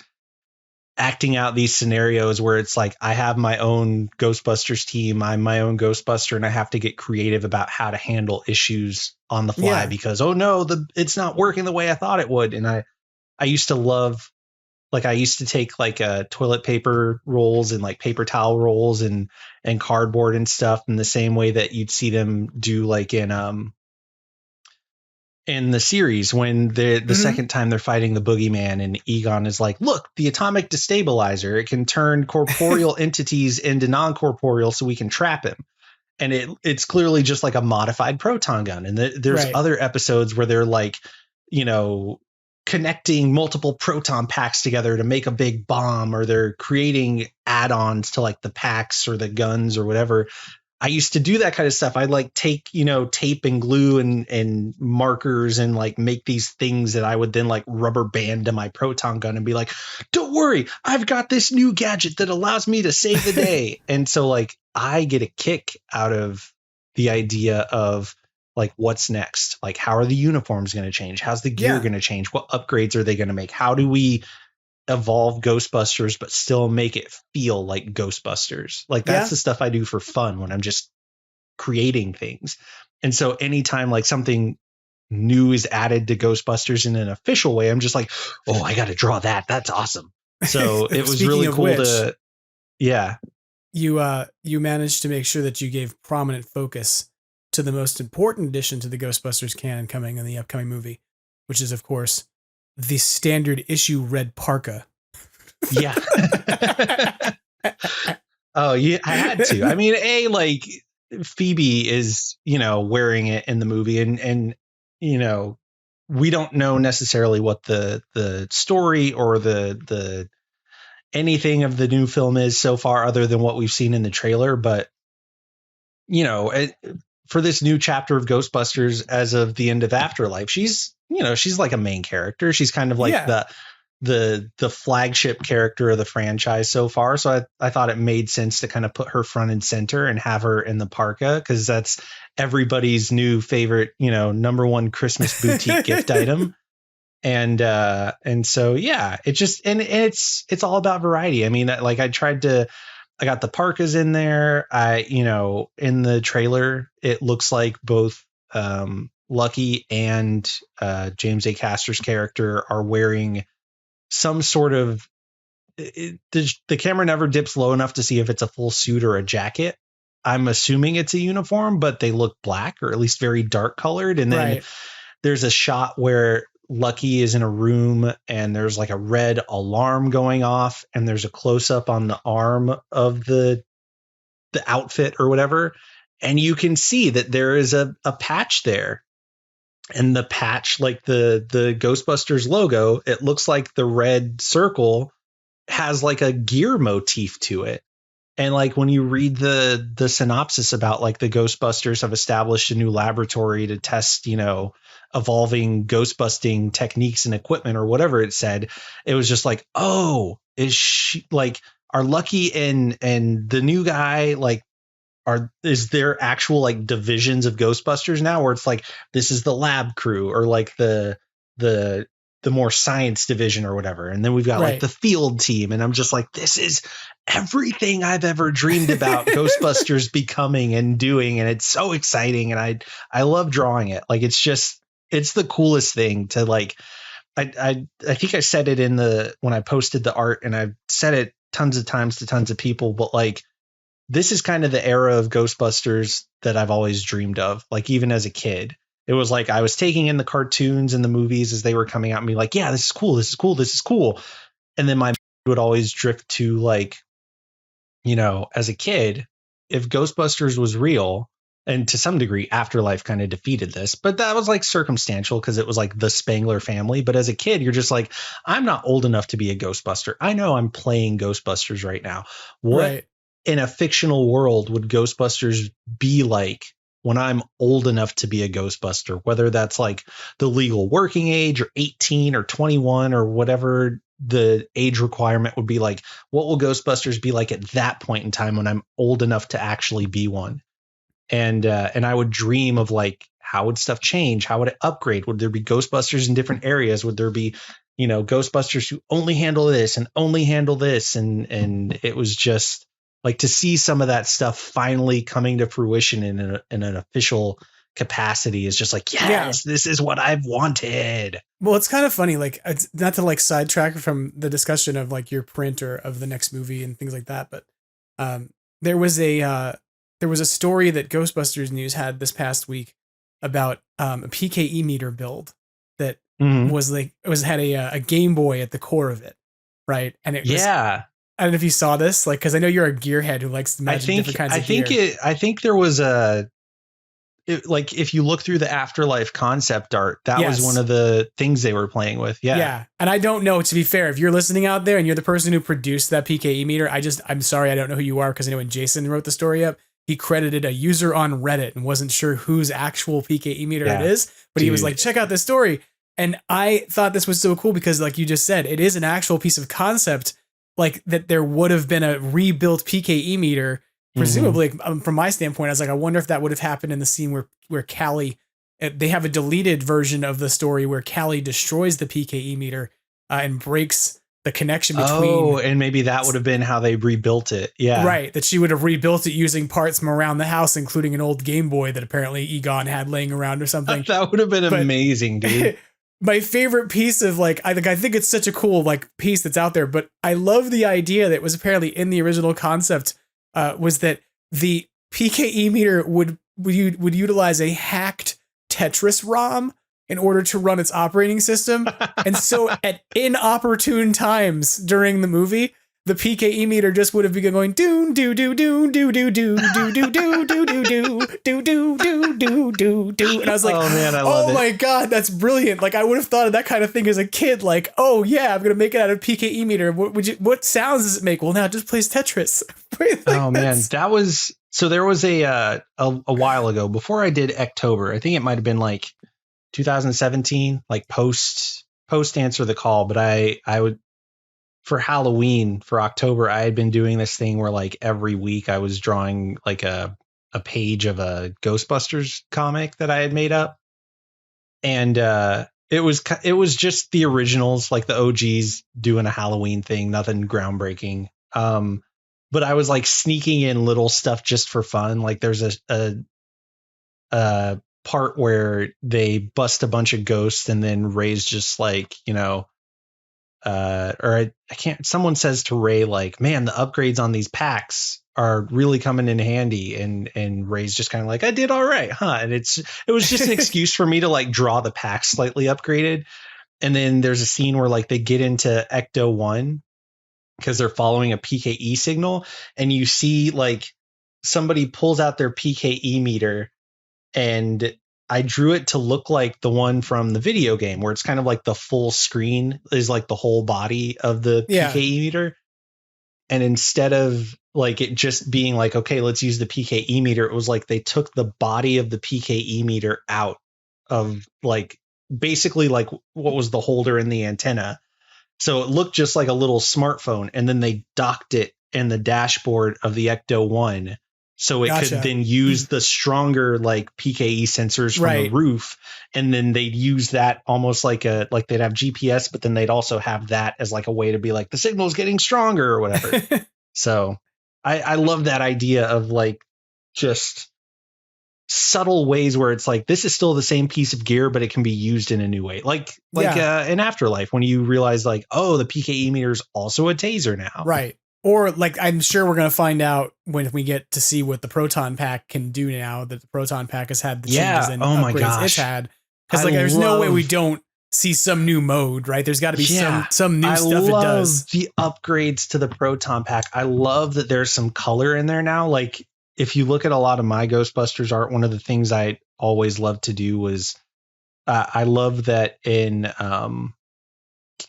acting out these scenarios where it's like I have my own Ghostbusters team, I'm my own Ghostbuster, and I have to get creative about how to handle issues on the fly because oh no, it's not working the way I thought it would. And I used to love, like I used to take like toilet paper rolls and like paper towel rolls and cardboard and stuff in the same way that you'd see them do like in the series when the second time they're fighting the boogeyman and Egon is like, look, the atomic destabilizer, it can turn corporeal entities into non-corporeal so we can trap him. And it's clearly just like a modified proton gun. And there's other episodes where they're like, you know, connecting multiple proton packs together to make a big bomb, or they're creating add-ons to like the packs or the guns or whatever. I used to do that kind of stuff. I'd like take, you know, tape and glue and markers and like make these things that I would then like rubber band to my proton gun and be like, don't worry, I've got this new gadget that allows me to save the day. And so like I get a kick out of the idea of like, what's next? Like, how are the uniforms going to change? How's the gear going to change? What upgrades are they going to make? How do we evolve Ghostbusters but still make it feel like Ghostbusters? Like that's the stuff I do for fun when I'm just creating things. And so anytime like something new is added to Ghostbusters in an official way, I'm just like, oh, I got to draw that. That's awesome. So it was really cool to, you managed to make sure that you gave prominent focus to the most important addition to the Ghostbusters canon coming in the upcoming movie, which is of course the standard issue red parka. Yeah. Oh, yeah, I had to. I mean, like Phoebe is, you know, wearing it in the movie and, you know, we don't know necessarily what the story or the anything of the new film is so far other than what we've seen in the trailer. But, you know, for this new chapter of Ghostbusters as of the end of Afterlife, she's like a main character. She's kind of like the flagship character of the franchise so far. So I thought it made sense to kind of put her front and center and have her in the parka, because that's everybody's new favorite, you know, number one Christmas boutique gift item. And so, yeah, it just, and it's all about variety. I mean, like I got the parkas in there. You know, in the trailer, it looks like both Lucky and James A. Caster's character are wearing some sort of, the camera never dips low enough to see if it's a full suit or a jacket. I'm assuming it's a uniform, but they look black or at least very dark colored. And then there's a shot where Lucky is in a room and there's like a red alarm going off and there's a close up on the arm of the outfit or whatever. And you can see that there is a patch there. And the patch, like the Ghostbusters logo, it looks like the red circle has like a gear motif to it. And like when you read the synopsis about like the Ghostbusters have established a new laboratory to test, you know, evolving ghostbusting techniques and equipment or whatever it said, it was just like, oh, is she like, are Lucky and the new guy like, is there actual like divisions of Ghostbusters now where it's like this is the lab crew or like the more science division or whatever, and then we've got like the field team, and I'm just like, this is everything I've ever dreamed about Ghostbusters becoming and doing, and it's so exciting, and I love drawing it. Like it's the coolest thing to like. I think I said it when I posted the art, and I've said it tons of times to tons of people, but like, this is kind of the era of Ghostbusters that I've always dreamed of. Like even as a kid, it was like I was taking in the cartoons and the movies as they were coming out and be like, yeah, this is cool. This is cool. This is cool. And then my would always drift to like, you know, as a kid, if Ghostbusters was real, and to some degree Afterlife kind of defeated this, but that was like circumstantial because it was like the Spangler family. But as a kid, you're just like, I'm not old enough to be a Ghostbuster. I know I'm playing Ghostbusters right now. What in a fictional world would Ghostbusters be like when I'm old enough to be a Ghostbuster, whether that's like the legal working age or 18 or 21 or whatever the age requirement would be. Like, what will Ghostbusters be like at that point in time when I'm old enough to actually be one? And I would dream of like, how would stuff change? How would it upgrade? Would there be Ghostbusters in different areas? Would there be, Ghostbusters who only handle this and only handle this? And it was just like to see some of that stuff finally coming to fruition in an official capacity is just like, yes, this is what I've wanted. Well, it's kind of funny, like, it's not to like sidetrack from the discussion of like your printer of the next movie and things like that, but there was a story that Ghostbusters News had this past week about a PKE meter build that had a Game Boy at the core of it, right? And it was, I don't know if you saw this, like, because I know you're a gearhead who likes to imagine different kinds of gear. I think there was like if you look through the Afterlife concept art, that was one of the things they were playing with. Yeah. And I don't know, to be fair, if you're listening out there and you're the person who produced that PKE meter, I'm sorry, I don't know who you are, because I know when Jason wrote the story up, he credited a user on Reddit and wasn't sure whose actual PKE meter it is, but he was like, check out this story. And I thought this was so cool because, like you just said, it is an actual piece of concept, like that there would have been a rebuilt PKE meter. Presumably, from my standpoint, I was like, I wonder if that would have happened in the scene where Callie, they have a deleted version of the story where Callie destroys the PKE meter and breaks the connection between. Oh, and maybe that would have been how they rebuilt it. Yeah. Right. That she would have rebuilt it using parts from around the house, including an old Game Boy that apparently Egon had laying around or something. That would have been amazing, dude. My favorite piece of like, I think it's such a cool like piece that's out there, but I love the idea that was apparently in the original concept was that the PKE meter would utilize a hacked Tetris ROM in order to run its operating system. And so at inopportune times during the movie, the PKE meter just would have been going doon do do do do do do do do do do do do do do do do do. And I was like, oh man, I love it. Oh my God, that's brilliant. Like I would have thought of that kind of thing as a kid. Like, oh yeah, I'm gonna make it out of PKE meter. What sounds does it make? Well, now it just plays Tetris. Oh man, that was so. There was a while ago before I did October. I think it might have been like 2017, like post Answer the Call. But I would. For Halloween, for October, I had been doing this thing where like every week I was drawing like a page of a Ghostbusters comic that I had made up. And it was just the originals, like the OGs doing a Halloween thing, nothing groundbreaking. But I was like sneaking in little stuff just for fun. Like there's a part where they bust a bunch of ghosts and then Ray's just like, I can't, someone says to Ray, like, man, the upgrades on these packs are really coming in handy. And Ray's just kind of like, I did all right, huh? And it was just an excuse for me to like draw the packs slightly upgraded. And then there's a scene where like they get into Ecto 1 because they're following a PKE signal. And you see like somebody pulls out their PKE meter, and I drew it to look like the one from the video game where it's kind of like the full screen is like the whole body of the PKE meter. And instead of like it just being like, okay, let's use the PKE meter, it was like they took the body of the PKE meter out of like basically like what was the holder and the antenna. So it looked just like a little smartphone, and then they docked it in the dashboard of the Ecto 1. So it could then use the stronger like PKE sensors from the roof, and then they'd use that almost like they'd have GPS, but then they'd also have that as like a way to be like the signal's getting stronger or whatever. So I love that idea of like just subtle ways where it's like this is still the same piece of gear, but it can be used in a new way. Like in Afterlife, when you realize like, oh, the PKE meter is also a taser now. Right. Or like, I'm sure we're going to find out when we get to see what the Proton Pack can do now that the Proton Pack has had the changes and upgrades it's had. Because like, there's no way we don't see some new mode, right? There's got to be some new stuff it does. The upgrades to the Proton Pack. I love that there's some color in there now. Like if you look at a lot of my Ghostbusters art, one of the things I always loved to do was I love that in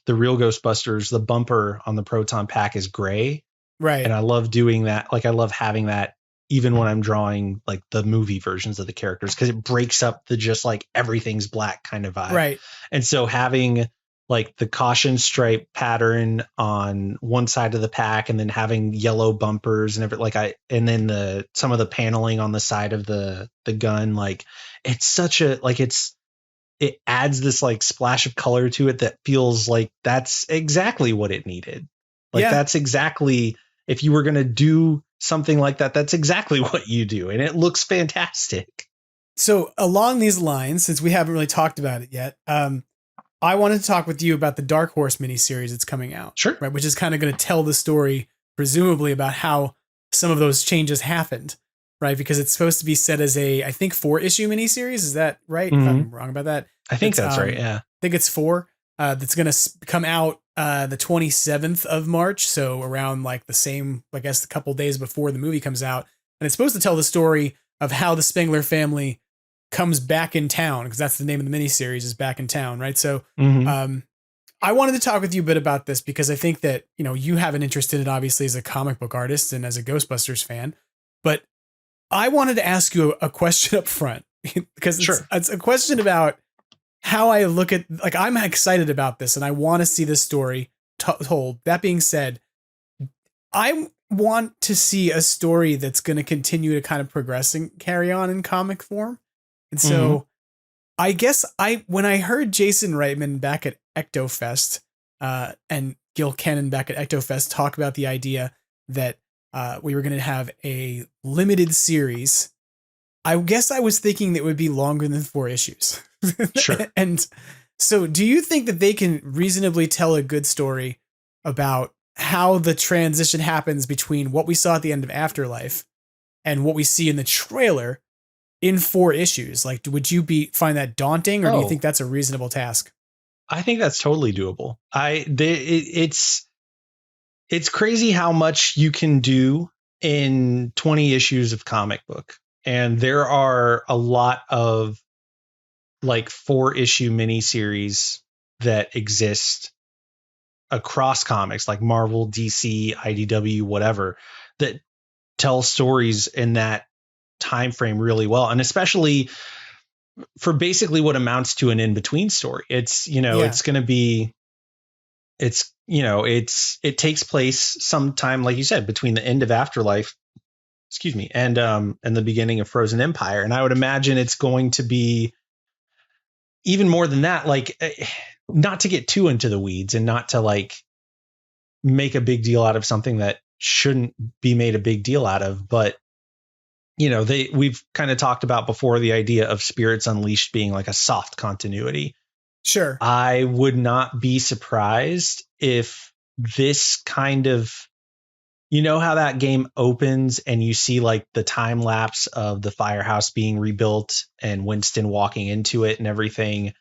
the real Ghostbusters, the bumper on the Proton Pack is gray, Right. And I love doing that. Like I love having that even when I'm drawing like the movie versions of the characters, because it breaks up the just like everything's black kind of vibe. Right. And so having like the caution stripe pattern on one side of the pack and then having yellow bumpers and everything and then some of the paneling on the side of the gun, like it's such a, like it adds this like splash of color to it that feels like that's exactly what it needed. Like that's exactly, if you were going to do something like that, that's exactly what you do. And it looks fantastic. So along these lines, since we haven't really talked about it yet, I wanted to talk with you about the Dark Horse miniseries that's coming out. Sure. Right, which is kind of going to tell the story, presumably, about how some of those changes happened, right? Because it's supposed to be set as I think 4-issue miniseries. Is that right? Mm-hmm. If I'm wrong about that. I think that's right. Yeah. I think it's 4. That's going to come out the 27th of March. So around like the same, I guess, a couple days before the movie comes out. And it's supposed to tell the story of how the Spengler family comes back in town, because that's the name of the miniseries, is Back in Town, right? So I wanted to talk with you a bit about this because I think that, you have an interest in it, obviously, as a comic book artist and as a Ghostbusters fan. But I wanted to ask you a question up front, because it's a question about how I look at, like, I'm excited about this and I want to see this story told. That being said, I want to see a story that's going to continue to kind of progress and carry on in comic form. And so I guess when I heard Jason Reitman back at Ectofest and Gil Kennan back at Ectofest talk about the idea that we were going to have a limited series, I guess I was thinking that it would be longer than 4 issues. Sure. And so do you think that they can reasonably tell a good story about how the transition happens between what we saw at the end of Afterlife and what we see in the trailer in 4 issues? Like, would you find that daunting, or do you think that's a reasonable task? I think that's totally doable. It's crazy how much you can do in 20 issues of comic book. And there are a lot of like 4-issue miniseries that exist across comics, like Marvel, DC, IDW, whatever, that tell stories in that time frame really well. And especially for basically what amounts to an in-between story. It's, it's going to be, it takes place sometime, like you said, between the end of Afterlife, and the beginning of Frozen Empire. And I would imagine it's going to be even more than that, like, not to get too into the weeds and not to like make a big deal out of something that shouldn't be made a big deal out of, but we've kind of talked about before the idea of Spirits Unleashed being like a soft continuity. Sure. I would not be surprised if this kind of, how that game opens and you see like the time lapse of the firehouse being rebuilt and Winston walking into it and everything.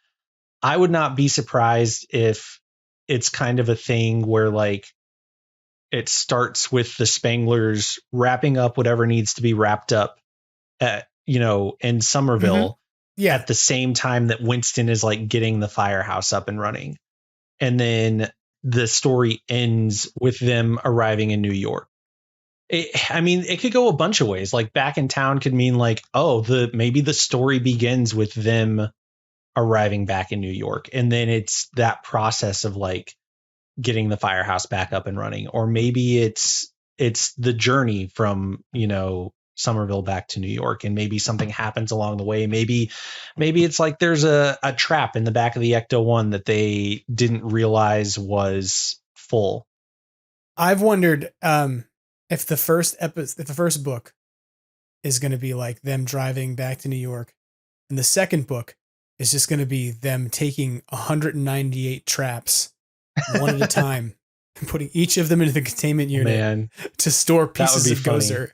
I would not be surprised if it's kind of a thing where like it starts with the Spenglers wrapping up whatever needs to be wrapped up at, in Somerville at the same time that Winston is like getting the firehouse up and running. And then the story ends with them arriving in New York. It could go a bunch of ways. Like Back in Town could mean like, maybe the story begins with them arriving back in New York. And then it's that process of like getting the firehouse back up and running. Or maybe it's the journey from, Somerville back to New York, and maybe something happens along the way. Maybe it's like there's a trap in the back of the Ecto-1 that they didn't realize was full. I've wondered if the first book is going to be like them driving back to New York, and the second book is just going to be them taking 198 traps one at a time and putting each of them into the containment unit to store pieces of Gozer.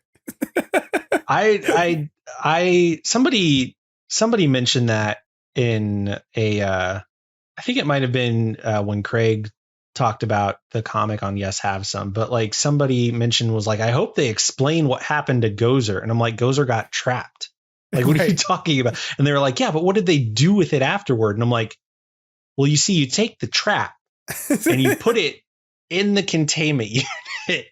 Somebody mentioned that in I think it might have been when Craig talked about the comic on Yes Have Some, but like somebody mentioned was like, I hope they explain what happened to Gozer. And I'm like, Gozer got trapped. Like, what are you talking about? And they were like, yeah, but what did they do with it afterward? And I'm like, well, you see, you take the trap and you put it in the containment unit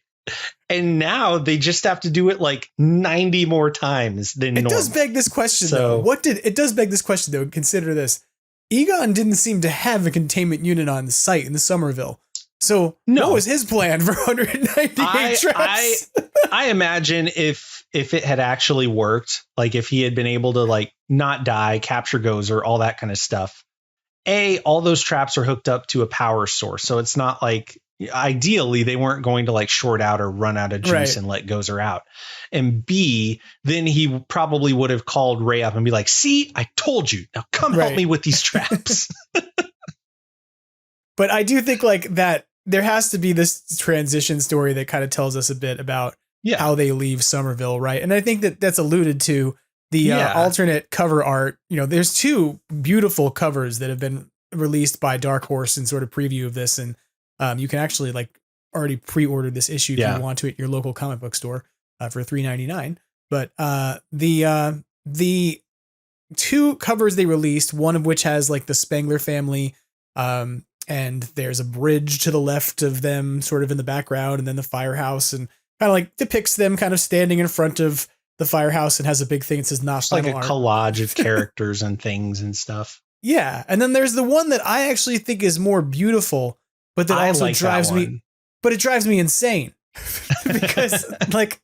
And now they just have to do it like 90 more times than normal. It does beg this question, though. It does beg this question, though. Consider this. Egon didn't seem to have a containment unit on the site in the Somerville. So what was his plan for 198 traps? I imagine if it had actually worked, like if he had been able to like not die, capture Gozer, all that kind of stuff. All those traps are hooked up to a power source. So it's not like, ideally they weren't going to like short out or run out of juice and let Gozer out. And B, then he probably would have called Ray up and be like, see, I told you, now come help me with these traps. But I do think like that there has to be this transition story that kind of tells us a bit about how they leave Somerville. Right. And I think that that's alluded to the alternate cover art. You know, there's 2 beautiful covers that have been released by Dark Horse in sort of preview of this. And you can actually like already pre-order this issue if you want to at your local comic book store for $3.99. But the 2 covers they released, one of which has like the Spengler family, and there's a bridge to the left of them sort of in the background, and then the firehouse, and kind of like depicts them kind of standing in front of the firehouse and has a big thing that says not final like a art. collage of characters and things and stuff. Yeah. And then there's the one that I actually think is more beautiful, but that also drives me, but it drives me insane because like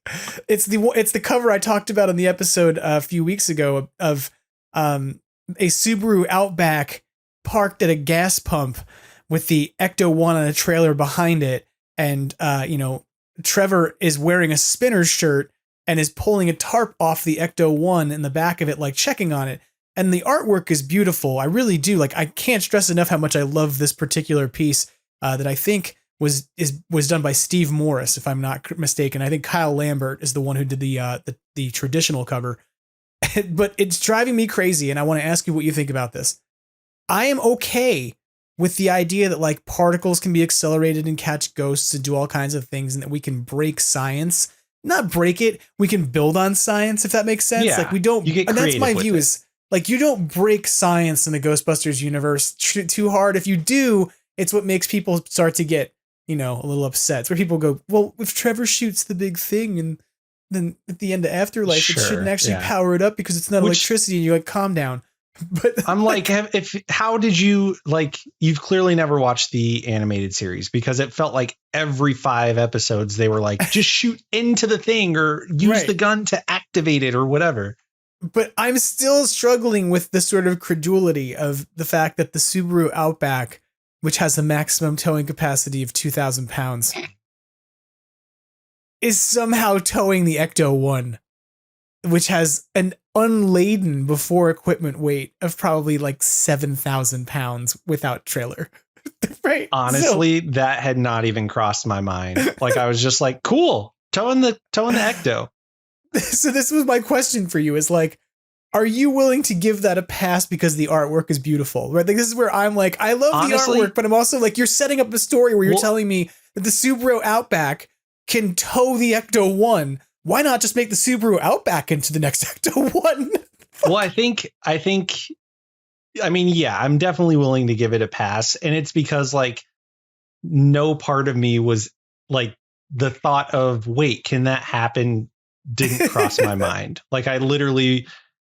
it's the cover I talked about on the episode a few weeks ago of a Subaru Outback parked at a gas pump with the Ecto-1 on a trailer behind it. And, Trevor is wearing a spinner shirt and is pulling a tarp off the Ecto-1 in the back of it, like checking on it. And the artwork is beautiful. I really do. Like, I can't stress enough how much I love this particular piece that I think was done by Steve Morris, if I'm not mistaken. I think Kyle Lambert is the one who did the traditional cover. But it's driving me crazy, and I want to ask you what you think about this. I am okay with the idea that like particles can be accelerated and catch ghosts and do all kinds of things, and that we can break science. Not break it, we can build on science, if that makes sense. Yeah, like we don't, and that's my view it. Is like, you don't break science in the Ghostbusters universe too hard. If you do, it's what makes people start to get, a little upset. It's where people go, well, if Trevor shoots the big thing and then at the end of Afterlife, it shouldn't actually power it up because it's not electricity. And you're like, calm down. But I'm like, how did you like? You've clearly never watched the animated series, because it felt like every 5 episodes they were like, just shoot into the thing or use the gun to activate it or whatever. But I'm still struggling with the sort of credulity of the fact that the Subaru Outback, which has a maximum towing capacity of 2,000 pounds, is somehow towing the Ecto-1, which has an unladen before equipment weight of probably like 7,000 pounds without trailer. Right. Honestly, that had not even crossed my mind. Like, I was just like, cool, towing the Ecto. So this was my question for you, is like, are you willing to give that a pass because the artwork is beautiful? Right. Like, this is where I'm like, I love the artwork, but I'm also like, you're setting up a story where you're telling me that the Subaru Outback can tow the Ecto-1. Why not just make the Subaru Outback into the next Ecto-1? Well, I mean, yeah, I'm definitely willing to give it a pass. And it's because like no part of me was like, the thought of, wait, can that happen? Didn't cross my mind. Like, I literally,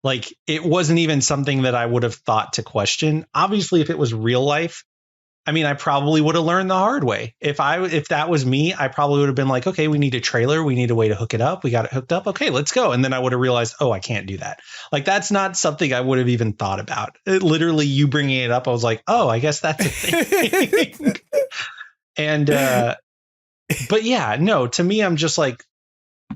like, it wasn't even something that I would have thought to question. Obviously, if it was real life, I mean, I probably would have learned the hard way. If that was me, I probably would have been like, okay, we need a trailer. We need a way to hook it up. We got it hooked up. Okay, let's go. And then I would have realized, oh, I can't do that. Like, that's not something I would have even thought about. Literally, you bringing it up, I was like, oh, I guess that's a thing. And, but yeah, no, to me, I'm just like,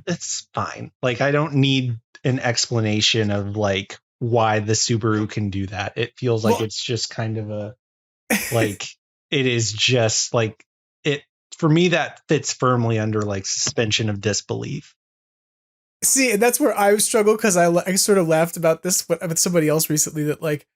it's fine. Like, I don't need an explanation of like why the Subaru can do that. It feels like it's just kind of a, like, it is just like it for me, that fits firmly under like suspension of disbelief. See, and that's where I struggle, because I sort of laughed about this with somebody else recently, that like,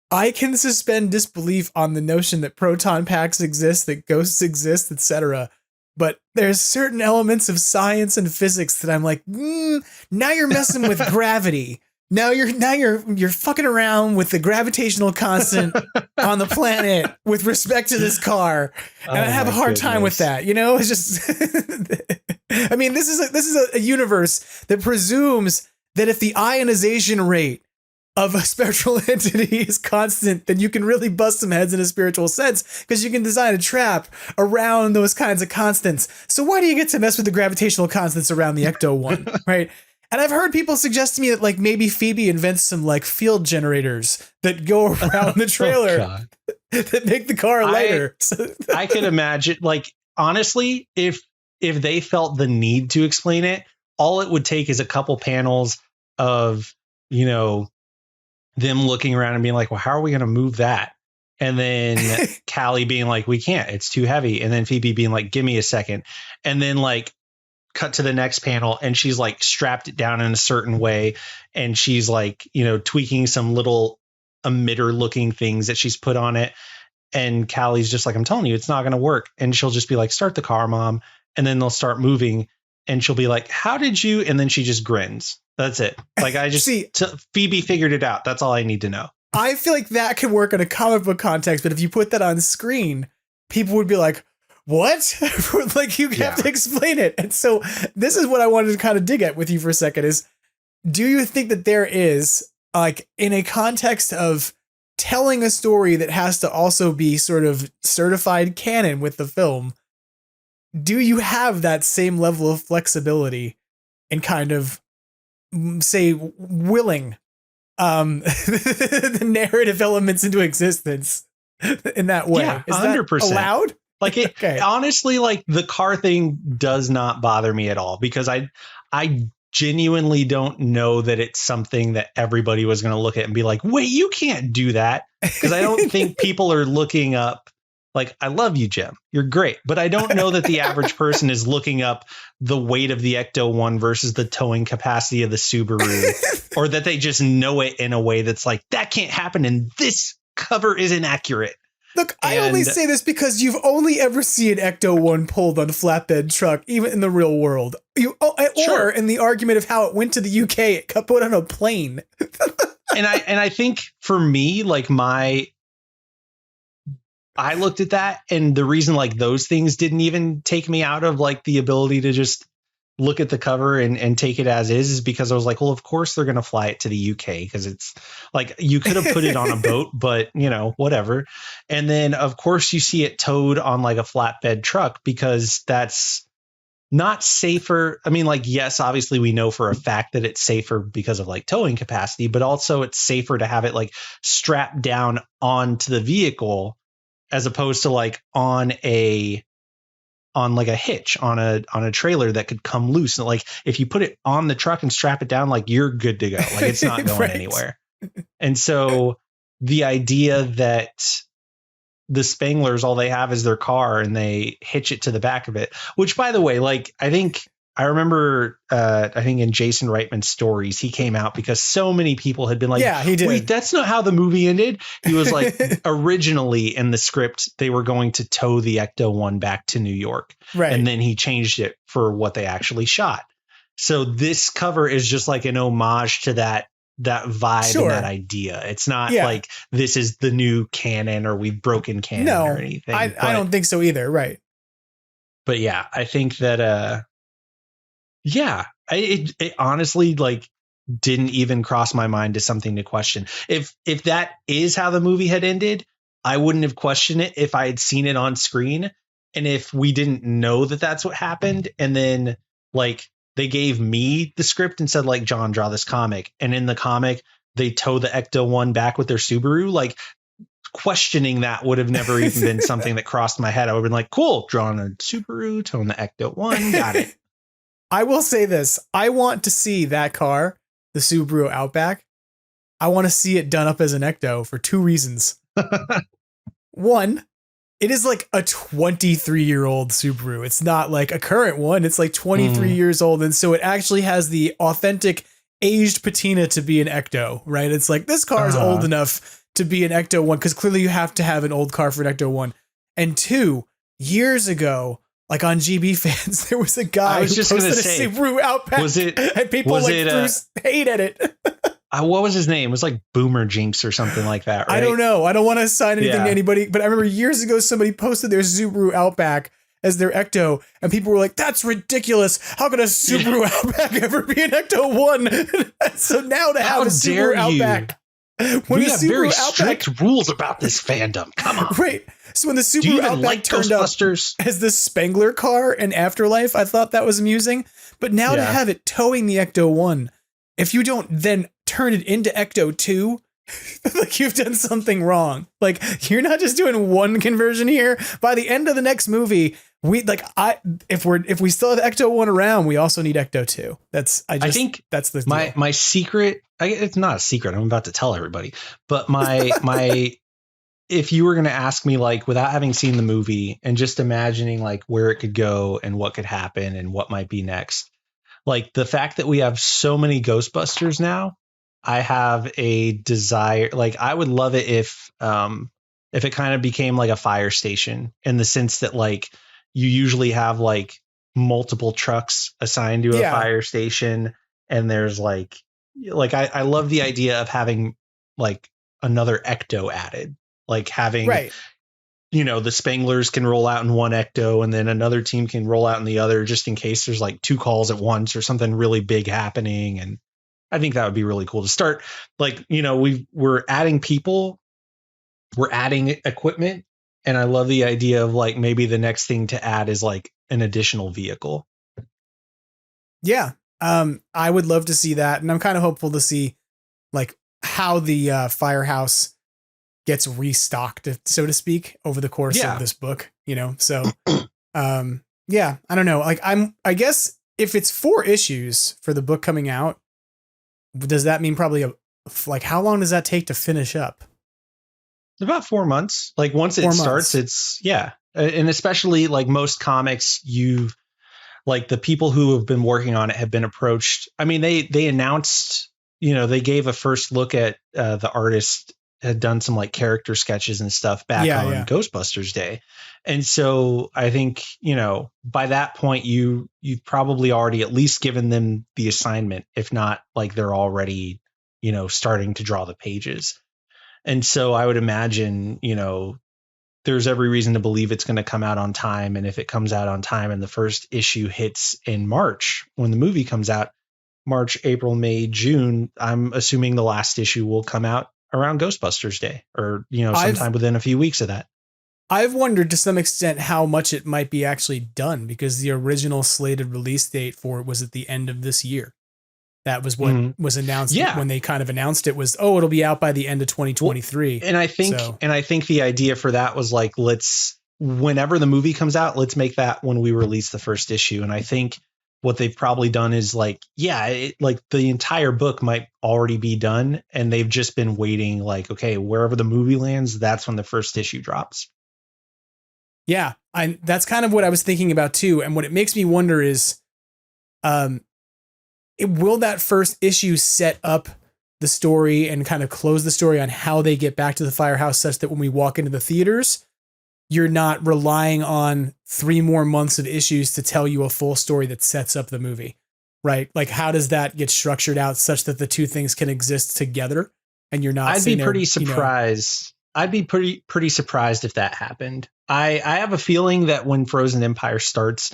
I can suspend disbelief on the notion that proton packs exist, that ghosts exist, etc. But there's certain elements of science and physics that I'm like, now you're messing with gravity. Now you're fucking around with the gravitational constant on the planet with respect to this car. And I have a hard time with that. It's just I mean, this is a universe that presumes that if the ionization rate of a spectral entity is constant, then you can really bust some heads in a spiritual sense because you can design a trap around those kinds of constants. So why do you get to mess with the gravitational constants around the Ecto one, right? And I've heard people suggest to me that like maybe Phoebe invents some like field generators that go around the trailer that make the car lighter. I can imagine, like, honestly, if they felt the need to explain it, all it would take is a couple panels of, you know, them looking around and being like, well, how are we going to move that? And then Callie being like, we can't, it's too heavy. And then Phoebe being like, give me a second. And then like cut to the next panel and she's like strapped it down in a certain way. And she's like, you know, tweaking some little emitter looking things that she's put on it. And Callie's just like, I'm telling you, it's not going to work. And she'll just be like, start the car, Mom. And then they'll start moving. And she'll be like, how did you? And then she just grins. That's it. Like, I just Phoebe figured it out. That's all I need to know. I feel like that could work in a comic book context, but if you put that on screen, people would be like, what? Like, you have to explain it. And so this is what I wanted to kind of dig at with you for a second is, do you think that there is, like, in a context of telling a story that has to also be sort of certified canon with the film, do you have that same level of flexibility and kind of, say, willing the narrative elements into existence in that way? Yeah, is 100%. That allowed? Like, it honestly, like, the car thing does not bother me at all because I genuinely don't know that it's something that everybody was going to look at and be like, wait, you can't do that. Because I don't think people are looking up, like, I love you, Jim, you're great. But I don't know that the average person is looking up the weight of the Ecto one versus the towing capacity of the Subaru, or that they just know it in a way that's like, that can't happen. And this cover is inaccurate. Look, I only say this because you've only ever seen Ecto 1 pulled on a flatbed truck, even in the real world. Or in the argument of how it went to the UK, it got put on a plane. and I think for me, like, I looked at that, and the reason like those things didn't even take me out of like the ability to just look at the cover and take it as is because I was like, well, of course they're going to fly it to the UK because it's like you could have put it on a boat, but you know, whatever. And then of course you see it towed on like a flatbed truck because that's not safer. I mean, like, yes, obviously we know for a fact that it's safer because of like towing capacity, but also it's safer to have it like strapped down onto the vehicle as opposed to like on like a hitch on a trailer that could come loose. And like, if you put it on the truck and strap it down, like you're good to go. Like it's not going anywhere. And so the idea that the Spanglers, all they have is their car and they hitch it to the back of it, which by the way, like, I remember, I think in Jason Reitman's stories, he came out because so many people had been like, yeah, he did. Wait, that's not how the movie ended. He was like, originally in the script, they were going to tow the Ecto one back to New York. Right. And then he changed it for what they actually shot. So this cover is just like an homage to that vibe and that idea. It's not like this is the new canon or we've broken canon or anything. I don't think so either. Right. But yeah, I think that, it honestly like didn't even cross my mind as something to question. If that is how the movie had ended, I wouldn't have questioned it if I had seen it on screen. And if we didn't know that that's what happened, and then like they gave me the script and said like, John, draw this comic. And in the comic, they tow the Ecto one back with their Subaru. Like questioning that would have never even been something that crossed my head. I would have been like, cool, drawing a Subaru, towing the Ecto one. Got it. I will say this. I want to see that car, the Subaru Outback. I want to see it done up as an Ecto for two reasons. One, it is like a 23-year-old Subaru. It's not like a current one. It's like 23 years old. And so it actually has the authentic aged patina to be an Ecto, right? It's like this car is old enough to be an Ecto one because clearly you have to have an old car for an Ecto one. And two, years ago, like on GB Fans, there was a guy who posted a Subaru Outback, and people threw hate at it. What was his name? It was like Boomer Jinx or something like that, right? I don't know. I don't want to assign anything to anybody, but I remember years ago somebody posted their Subaru Outback, as their Ecto, and people were like, "That's ridiculous! How could a Subaru Outback ever be an Ecto 1?" So now to have a Subaru Outback, we have very strict rules about this fandom. Come on, right? So when the Subaru Outback turned up as the Spengler car in Afterlife, I thought that was amusing. But now to have it towing the Ecto 1, if you don't then turn it into Ecto 2. Like you've done something wrong. Like you're not just doing one conversion here. By the end of the next movie, if we still have Ecto 1 around, we also need Ecto 2. I think that's the deal. My secret. It's not a secret. I'm about to tell everybody. But my if you were going to ask me, like, without having seen the movie and just imagining like where it could go and what could happen and what might be next, like the fact that we have so many Ghostbusters now. I have a desire, like I would love it if it kind of became like a fire station, in the sense that like you usually have like multiple trucks assigned to a fire station, and there's like I love the idea of having like another Ecto added, like having the Spenglers can roll out in one Ecto and then another team can roll out in the other, just in case there's like two calls at once or something really big happening. And I think that would be really cool to start. Like, we're adding people, we're adding equipment. And I love the idea of like, maybe the next thing to add is like an additional vehicle. Yeah. I would love to see that. And I'm kind of hopeful to see like how the firehouse gets restocked, so to speak, over the course of this book, so, yeah, I don't know. Like I guess if it's 4 issues for the book coming out, does that mean probably how long does that take to finish up? About 4 months. Like once it starts, it's and especially like most comics, like the people who have been working on it have been approached. I mean, they announced, they gave a first look at the artist had done some like character sketches and stuff back on Ghostbusters Day. And so I think, by that point, you've probably already at least given them the assignment, if not like they're already, starting to draw the pages. And so I would imagine, there's every reason to believe it's going to come out on time. And if it comes out on time and the first issue hits in March, when the movie comes out, March, April, May, June, I'm assuming the last issue will come out around Ghostbusters Day or, sometime within a few weeks of that. I've wondered to some extent how much it might be actually done, because the original slated release date for it was at the end of this year. That was what was announced when they kind of announced it was, it'll be out by the end of 2023. Well, and I think the idea for that was like, whenever the movie comes out, let's make that when we release the first issue. And I think what they've probably done is like, like the entire book might already be done. And they've just been waiting like, okay, wherever the movie lands, that's when the first issue drops. Yeah. That's kind of what I was thinking about too. And what it makes me wonder is, will that first issue set up the story and kind of close the story on how they get back to the firehouse, such that when we walk into the theaters, you're not relying on 3 more months of issues to tell you a full story that sets up the movie, right? Like, how does that get structured out such that the two things can exist together and you're not? I'd be pretty surprised. I'd be pretty surprised if that happened. I have a feeling that when Frozen Empire starts,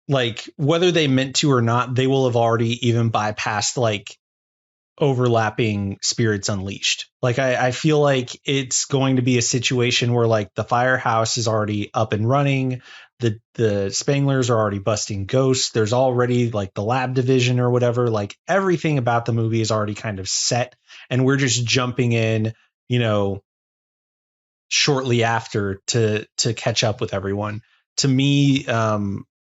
like whether they meant to or not, they will have already even bypassed like overlapping Spirits Unleashed. Like I feel like it's going to be a situation where like the firehouse is already up and running. The Spenglers are already busting ghosts. There's already like the lab division or whatever. Like everything about the movie is already kind of set. And we're just jumping in, shortly after to catch up with everyone. To me,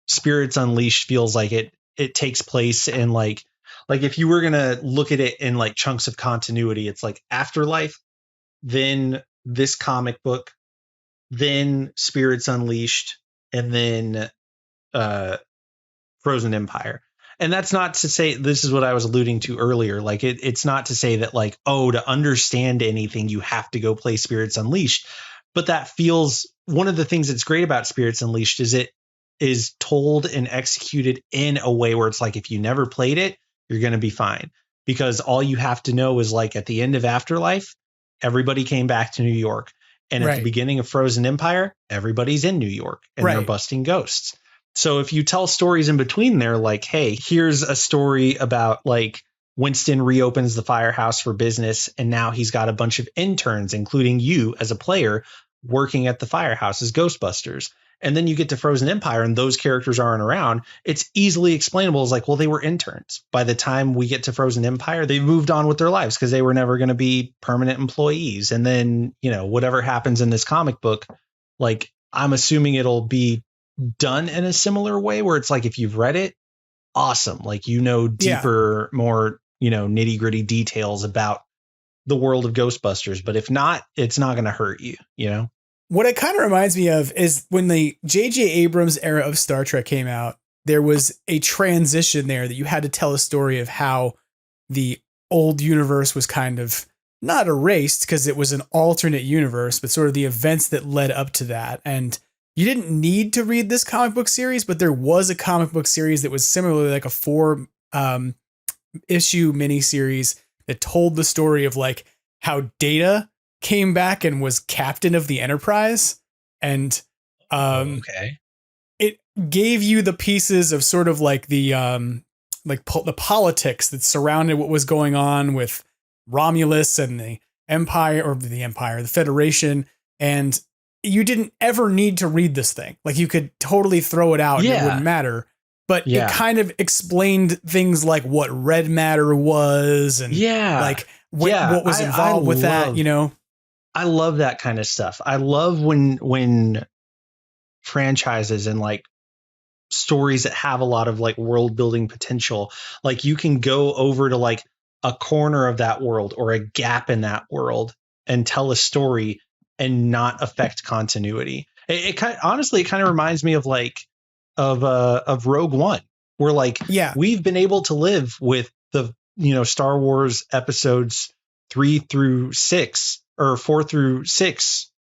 Spirits Unleashed feels like it takes place in like if you were going to look at it in like chunks of continuity, it's like Afterlife, then this comic book, then Spirits Unleashed, and then Frozen Empire. And that's not to say, this is what I was alluding to earlier. Like it's not to say that like, to understand anything, you have to go play Spirits Unleashed. But that feels, one of the things that's great about Spirits Unleashed is it is told and executed in a way where it's like, if you never played it, you're going to be fine, because all you have to know is like at the end of Afterlife, everybody came back to New York And at the beginning of Frozen Empire, everybody's in New York and they're busting ghosts. So if you tell stories in between there, like, hey, here's a story about like Winston reopens the firehouse for business, and now he's got a bunch of interns, including you as a player, working at the firehouse as Ghostbusters. And then you get to Frozen Empire and those characters aren't around. It's easily explainable as like, well, they were interns. By the time we get to Frozen Empire, they moved on with their lives because they were never going to be permanent employees. And then, you know, whatever happens in this comic book, like I'm assuming it'll be done in a similar way where it's like, if you've read it, awesome. Like, you know, deeper, more, you know, nitty gritty details about the world of Ghostbusters. But if not, it's not going to hurt you, you know? What it kind of reminds me of is when the J.J. Abrams era of Star Trek came out, there was a transition there that you had to tell a story of how the old universe was kind of not erased because it was an alternate universe, but sort of the events that led up to that. And you didn't need to read this comic book series, but there was a comic book series that was similarly like a 4 issue miniseries that told the story of like how Data came back and was captain of the Enterprise. And it gave you the pieces of sort of like the the politics that surrounded what was going on with Romulus and the the Federation. And you didn't ever need to read this thing. Like you could totally throw it out and it wouldn't matter. But it kind of explained things like what red matter was and like what was involved with that, you know? I love that kind of stuff. I love when franchises and like stories that have a lot of like world building potential, like you can go over to like a corner of that world or a gap in that world and tell a story and not affect continuity. It kind of, honestly, it kind of reminds me of like of Rogue One, where like we've been able to live with the, you know, Star Wars episodes 3 through 6 or 4 through 6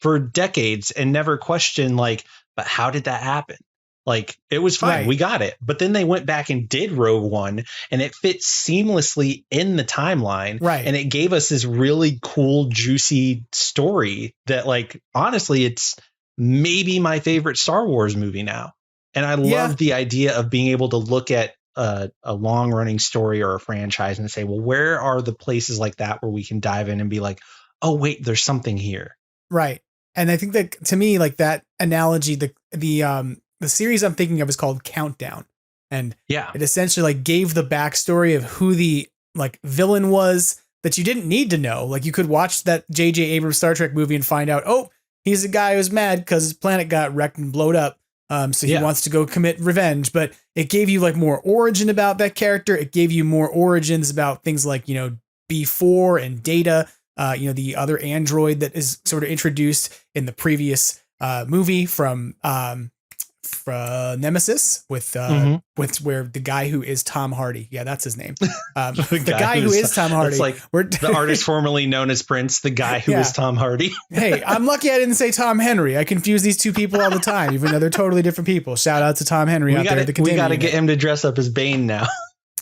for decades and never question like, but how did that happen? Like it was fine. We got it. But then they went back and did Rogue One and it fits seamlessly in the timeline. Right. And it gave us this really cool, juicy story that like, honestly, it's maybe my favorite Star Wars movie now. And I love the idea of being able to look at a long running story or a franchise and say, well, where are the places like that where we can dive in and be like, oh, wait, there's something here. Right. And I think that to me, like that analogy, the series I'm thinking of is called Countdown. And it essentially like gave the backstory of who the like villain was that you didn't need to know. Like you could watch that J.J. Abrams Star Trek movie and find out, oh, he's a guy who's mad because his planet got wrecked and blowed up. So he wants to go commit revenge, but it gave you like more origin about that character. It gave you more origins about things like, you know, B4 and Data, you know, the other android that is sort of introduced in the previous movie from Nemesis with where the guy who is Tom Hardy. Yeah, that's his name. The guy who is Tom Hardy. It's like the artist formerly known as Prince, the guy who is Tom Hardy. Hey, I'm lucky I didn't say Tom Henry. I confuse these two people all the time, even though they're totally different people. Shout out to Tom Henry out there at the We got to get him to dress up as Bane now.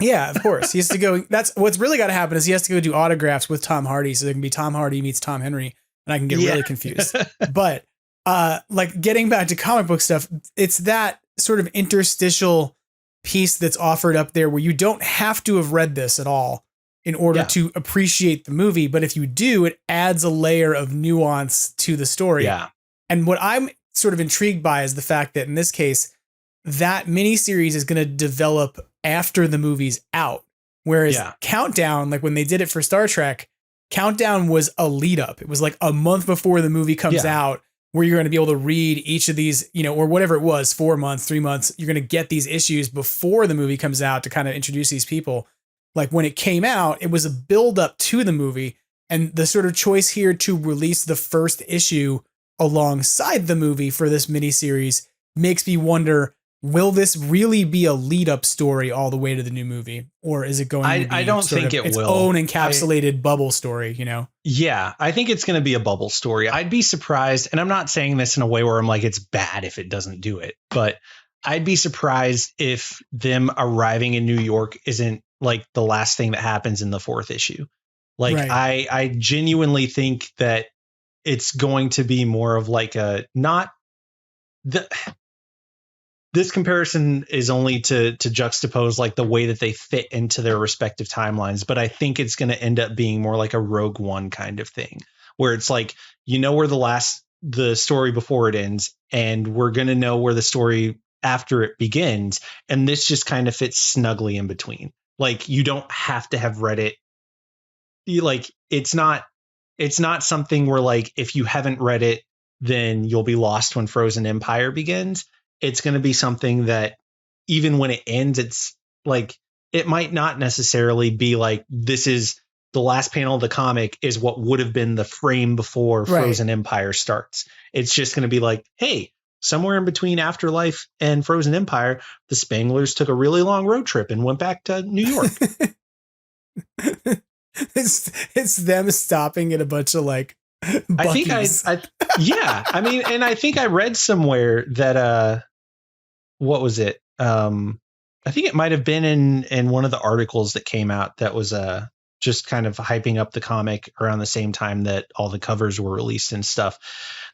Yeah, of course. He has to go. That's what's really got to happen is he has to go do autographs with Tom Hardy. So there can be Tom Hardy meets Tom Henry. And I can get really confused. But like getting back to comic book stuff, it's that sort of interstitial piece that's offered up there where you don't have to have read this at all in order to appreciate the movie. But if you do, it adds a layer of nuance to the story. Yeah. And what I'm sort of intrigued by is the fact that in this case, that miniseries is going to develop after the movie's out. Whereas Countdown, like when they did it for Star Trek, Countdown was a lead up. It was like a month before the movie comes out where you're going to be able to read each of these, you know, or whatever it was, 4 months, 3 months, you're going to get these issues before the movie comes out to kind of introduce these people. Like when it came out, it was a build up to the movie, and the sort of choice here to release the first issue alongside the movie for this miniseries makes me wonder, will this really be a lead up story all the way to the new movie? Or is it going to be I don't think it its will. own encapsulated bubble story, you know? Yeah, I think it's going to be a bubble story. I'd be surprised, and I'm not saying this in a way where I'm like, it's bad if it doesn't do it, but I'd be surprised if them arriving in New York isn't like the last thing that happens in the 4th issue. Like I genuinely think that it's going to be more of like this comparison is only to juxtapose like the way that they fit into their respective timelines. But I think it's going to end up being more like a Rogue One kind of thing, where it's like, where the story before it ends, and we're going to know where the story after it begins. And this just kind of fits snugly in between. Like, you don't have to have read it. It's not something where like, if you haven't read it, then you'll be lost when Frozen Empire begins. It's going to be something that even when it ends, it's like, it might not necessarily be like, this is the last panel of the comic is what would have been the frame before Frozen Empire starts. It's just going to be like, hey, somewhere in between Afterlife and Frozen Empire, the Spanglers took a really long road trip and went back to New York. It's them stopping at a bunch of like Buc-ee's. Yeah. I mean, and I think I read somewhere that, what was it? I think it might have been in one of the articles that came out that was just kind of hyping up the comic around the same time that all the covers were released and stuff,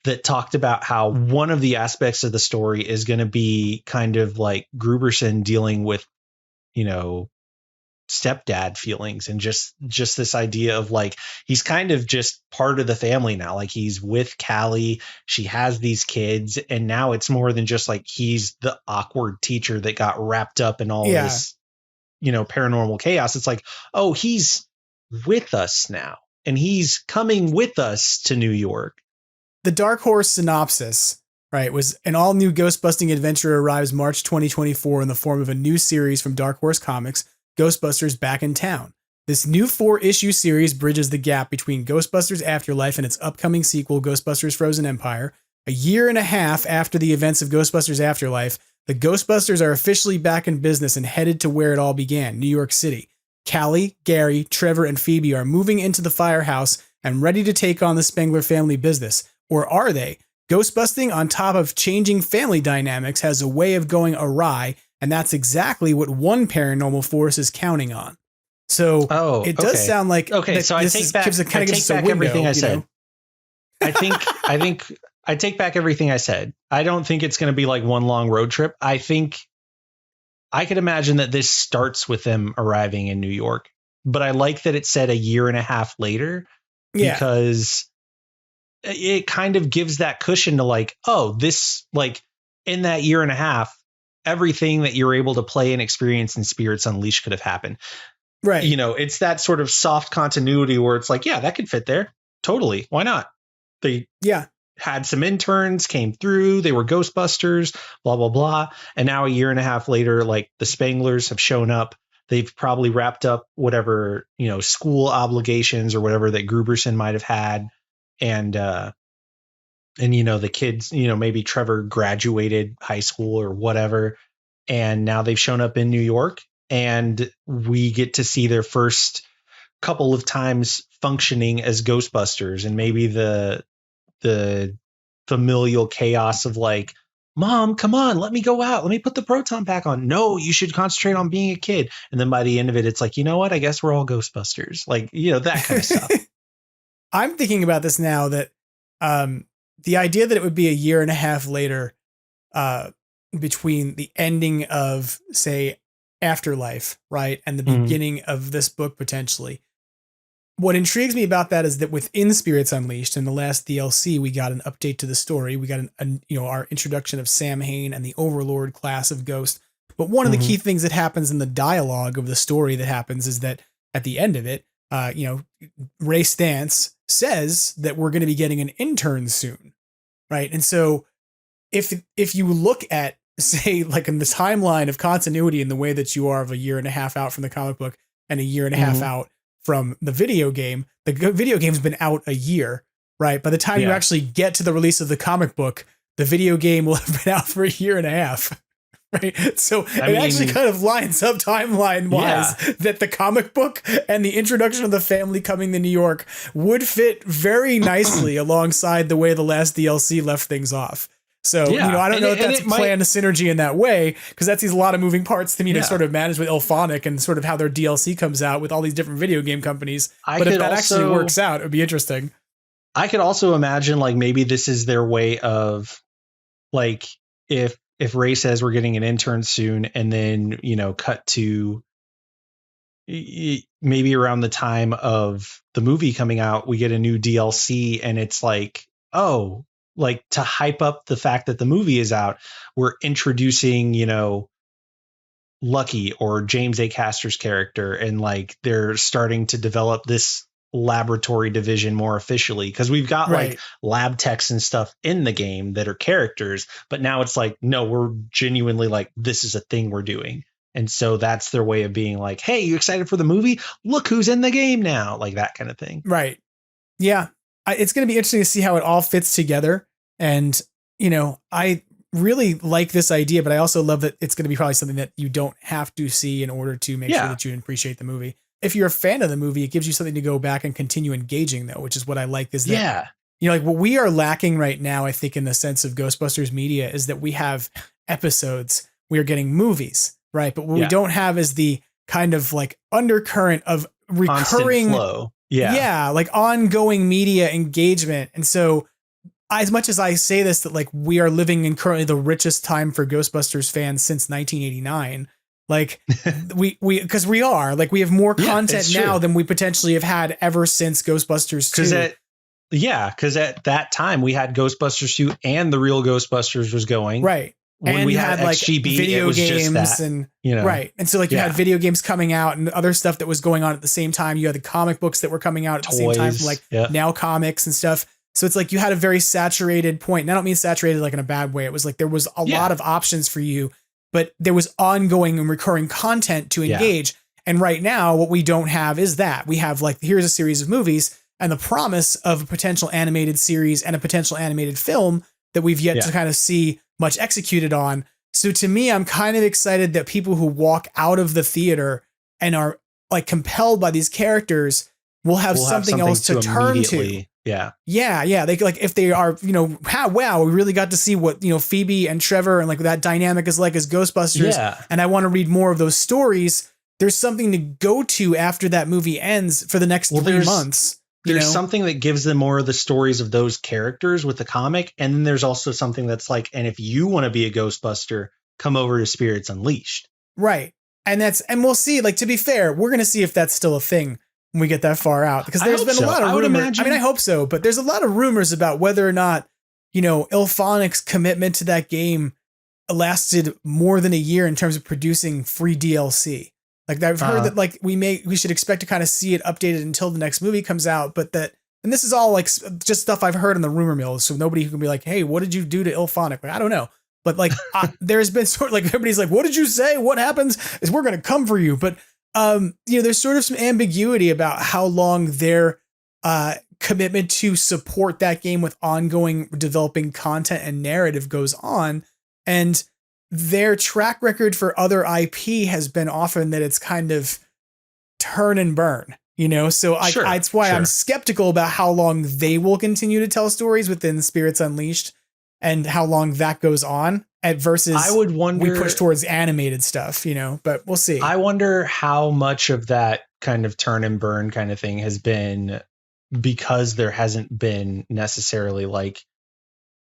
that talked about how one of the aspects of the story is going to be kind of like Gruberson dealing with, stepdad feelings, and just this idea of like, he's kind of just part of the family now. Like, he's with Callie, she has these kids, and now it's more than just like, he's the awkward teacher that got wrapped up in all this, paranormal chaos. It's like, oh, he's with us now, and he's coming with us to New York. The Dark Horse synopsis, right, was an all-new ghost-busting adventure arrives March 2024 in the form of a new series from Dark Horse Comics, Ghostbusters Back in Town. This new 4-issue series bridges the gap between Ghostbusters Afterlife and its upcoming sequel, Ghostbusters Frozen Empire. A year and a half after the events of Ghostbusters Afterlife, the Ghostbusters are officially back in business and headed to where it all began, New York City. Callie, Gary, Trevor, and Phoebe are moving into the firehouse and ready to take on the Spengler family business. Or are they? Ghostbusting on top of changing family dynamics has a way of going awry, and that's exactly what one paranormal force is counting on. So it does sound like so I take back everything I said. I take back everything I said. I don't think it's going to be like one long road trip. I think I could imagine that this starts with them arriving in New York, but I like that it said a year and a half later, because it kind of gives that cushion to like, oh, this, like, in that year and a half, everything that you're able to play and experience in Spirits Unleashed could have happened. Right. It's that sort of soft continuity where it's like, yeah, that could fit there. Totally. Why not? They had some interns, came through, they were Ghostbusters, blah, blah, blah. And now a year and a half later, like, the Spanglers have shown up. They've probably wrapped up whatever, school obligations or whatever that Gruberson might have had. And the kids, maybe Trevor graduated high school or whatever, and now they've shown up in New York, and we get to see their first couple of times functioning as Ghostbusters, and maybe the familial chaos of like, Mom, come on, let me go out. Let me put the proton pack on. No, you should concentrate on being a kid. And then by the end of it, it's like, you know what? I guess we're all Ghostbusters. Like, that kind of stuff. I'm thinking about this now that the idea that it would be a year and a half later between the ending of, say, Afterlife, right, and the beginning of this book potentially. What intrigues me about that is that within Spirits Unleashed, in the last DLC, we got an update to the story. We got our introduction of Sam Hain and the Overlord class of Ghost. But one of the key things that happens in the dialogue of the story that happens is that at the end of it, Ray Stantz says that we're going to be getting an intern soon, right? And so if you look at, say, like in the timeline of continuity in the way that you are of a year and a half out from the comic book and a year and a half out from the video game, the video game's been out a year, right? By the time you actually get to the release of the comic book, the video game will have been out for a year and a half. Right. So it actually kind of lines up timeline wise that the comic book and the introduction of the family coming to New York would fit very nicely alongside the way the last DLC left things off. So, I don't know if that's planned synergy in that way, because that sees a lot of moving parts to me to sort of manage with Ilphonic and sort of how their DLC comes out with all these different video game companies. But if that actually works out, it would be interesting. I could also imagine like maybe this is their way of like if Ray says we're getting an intern soon, and then cut to maybe around the time of the movie coming out, we get a new DLC, and it's like, oh, like to hype up the fact that the movie is out, we're introducing Lucky or James A. Caster's character, and like they're starting to develop this laboratory division more officially, because we've got like lab techs and stuff in the game that are characters, but now it's like, no, we're genuinely like, this is a thing we're doing. And so that's their way of being like, hey, you excited for the movie? Look who's in the game now, like that kind of thing. Right. Yeah. It's going to be interesting to see how it all fits together. And, I really like this idea, but I also love that it's going to be probably something that you don't have to see in order to make sure that you appreciate the movie. If you're a fan of the movie, it gives you something to go back and continue engaging, though, which is what I like. Is that, like what we are lacking right now, I think, in the sense of Ghostbusters media, is that we have episodes, we are getting movies, right? But what we don't have is the kind of like undercurrent of recurring flow. Like ongoing media engagement. And so, as much as I say this, that like we are living in currently the richest time for Ghostbusters fans since 1989, like because we are like, we have more content now than we potentially have had ever since Ghostbusters 2. Because at that time we had Ghostbusters 2 and the real Ghostbusters was going. Right. When and we you had like XGB, video it was games just that, and right. And so like you had video games coming out and other stuff that was going on at the same time. You had the comic books that were coming out at the same time from like Now Comics and stuff. So it's like you had a very saturated point. And I don't mean saturated like in a bad way. It was like there was a lot of options for you, but there was ongoing and recurring content to engage. And right now, what we don't have is that. We have like, here's a series of movies and the promise of a potential animated series and a potential animated film that we've yet to kind of see much executed on. So to me, I'm kind of excited that people who walk out of the theater and are like compelled by these characters will have something else to turn to. Yeah. They like, if they are, wow, we really got to see what, Phoebe and Trevor and like that dynamic is like as Ghostbusters. Yeah. And I want to read more of those stories. There's something to go to after that movie ends for the next 3 months. There's something that gives them more of the stories of those characters with the comic. And then there's also something that's like, and if you want to be a Ghostbuster, come over to Spirits Unleashed. Right. And we'll see, like, to be fair, we're going to see if that's still a thing when we get that far out, because there's been a lot of rumors. I mean, I hope so, but there's a lot of rumors about whether or not, Ilphonic's commitment to that game lasted more than a year in terms of producing free DLC. Like I've heard that like we should expect to kind of see it updated until the next movie comes out, but and this is all like just stuff I've heard in the rumor mill. So nobody who can be like, hey, what did you do to Ilphonic? Like, I don't know. But like there's been sort of like everybody's like, what did you say? What happens is we're going to come for you. But there's sort of some ambiguity about how long their commitment to support that game with ongoing developing content and narrative goes on. And their track record for other IP has been often that it's kind of turn and burn, so that's why I'm skeptical about how long they will continue to tell stories within Spirits Unleashed and how long that goes on versus I would wonder, we push towards animated stuff, but we'll see. I wonder how much of that kind of turn and burn kind of thing has been because there hasn't been necessarily like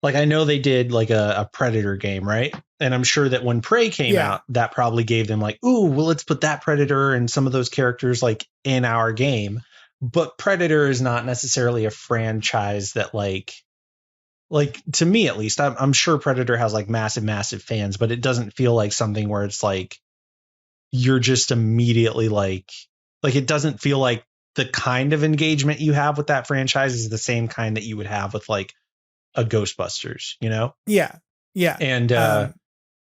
I know they did like a Predator game, right? And I'm sure that when Prey came out, that probably gave them like, ooh, well, let's put that Predator and some of those characters like in our game. But Predator is not necessarily a franchise that like to me, at least, I'm sure Predator has like massive fans, but it doesn't feel like something where it's like, you're just immediately like it doesn't feel like the kind of engagement you have with that franchise is the same kind that you would have with like a Ghostbusters, Yeah.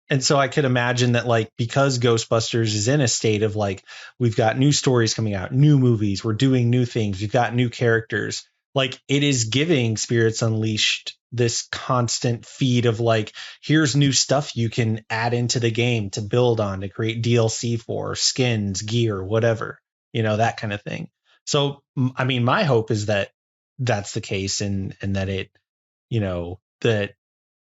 And so I could imagine that like, because Ghostbusters is in a state of like, we've got new stories coming out, new movies, we're doing new things, we've got new characters, like it is giving Spirits Unleashed this constant feed of like, here's new stuff you can add into the game to build on, to create DLC for, skins, gear, whatever, that kind of thing. So, I mean, my hope is that that's the case and that it, that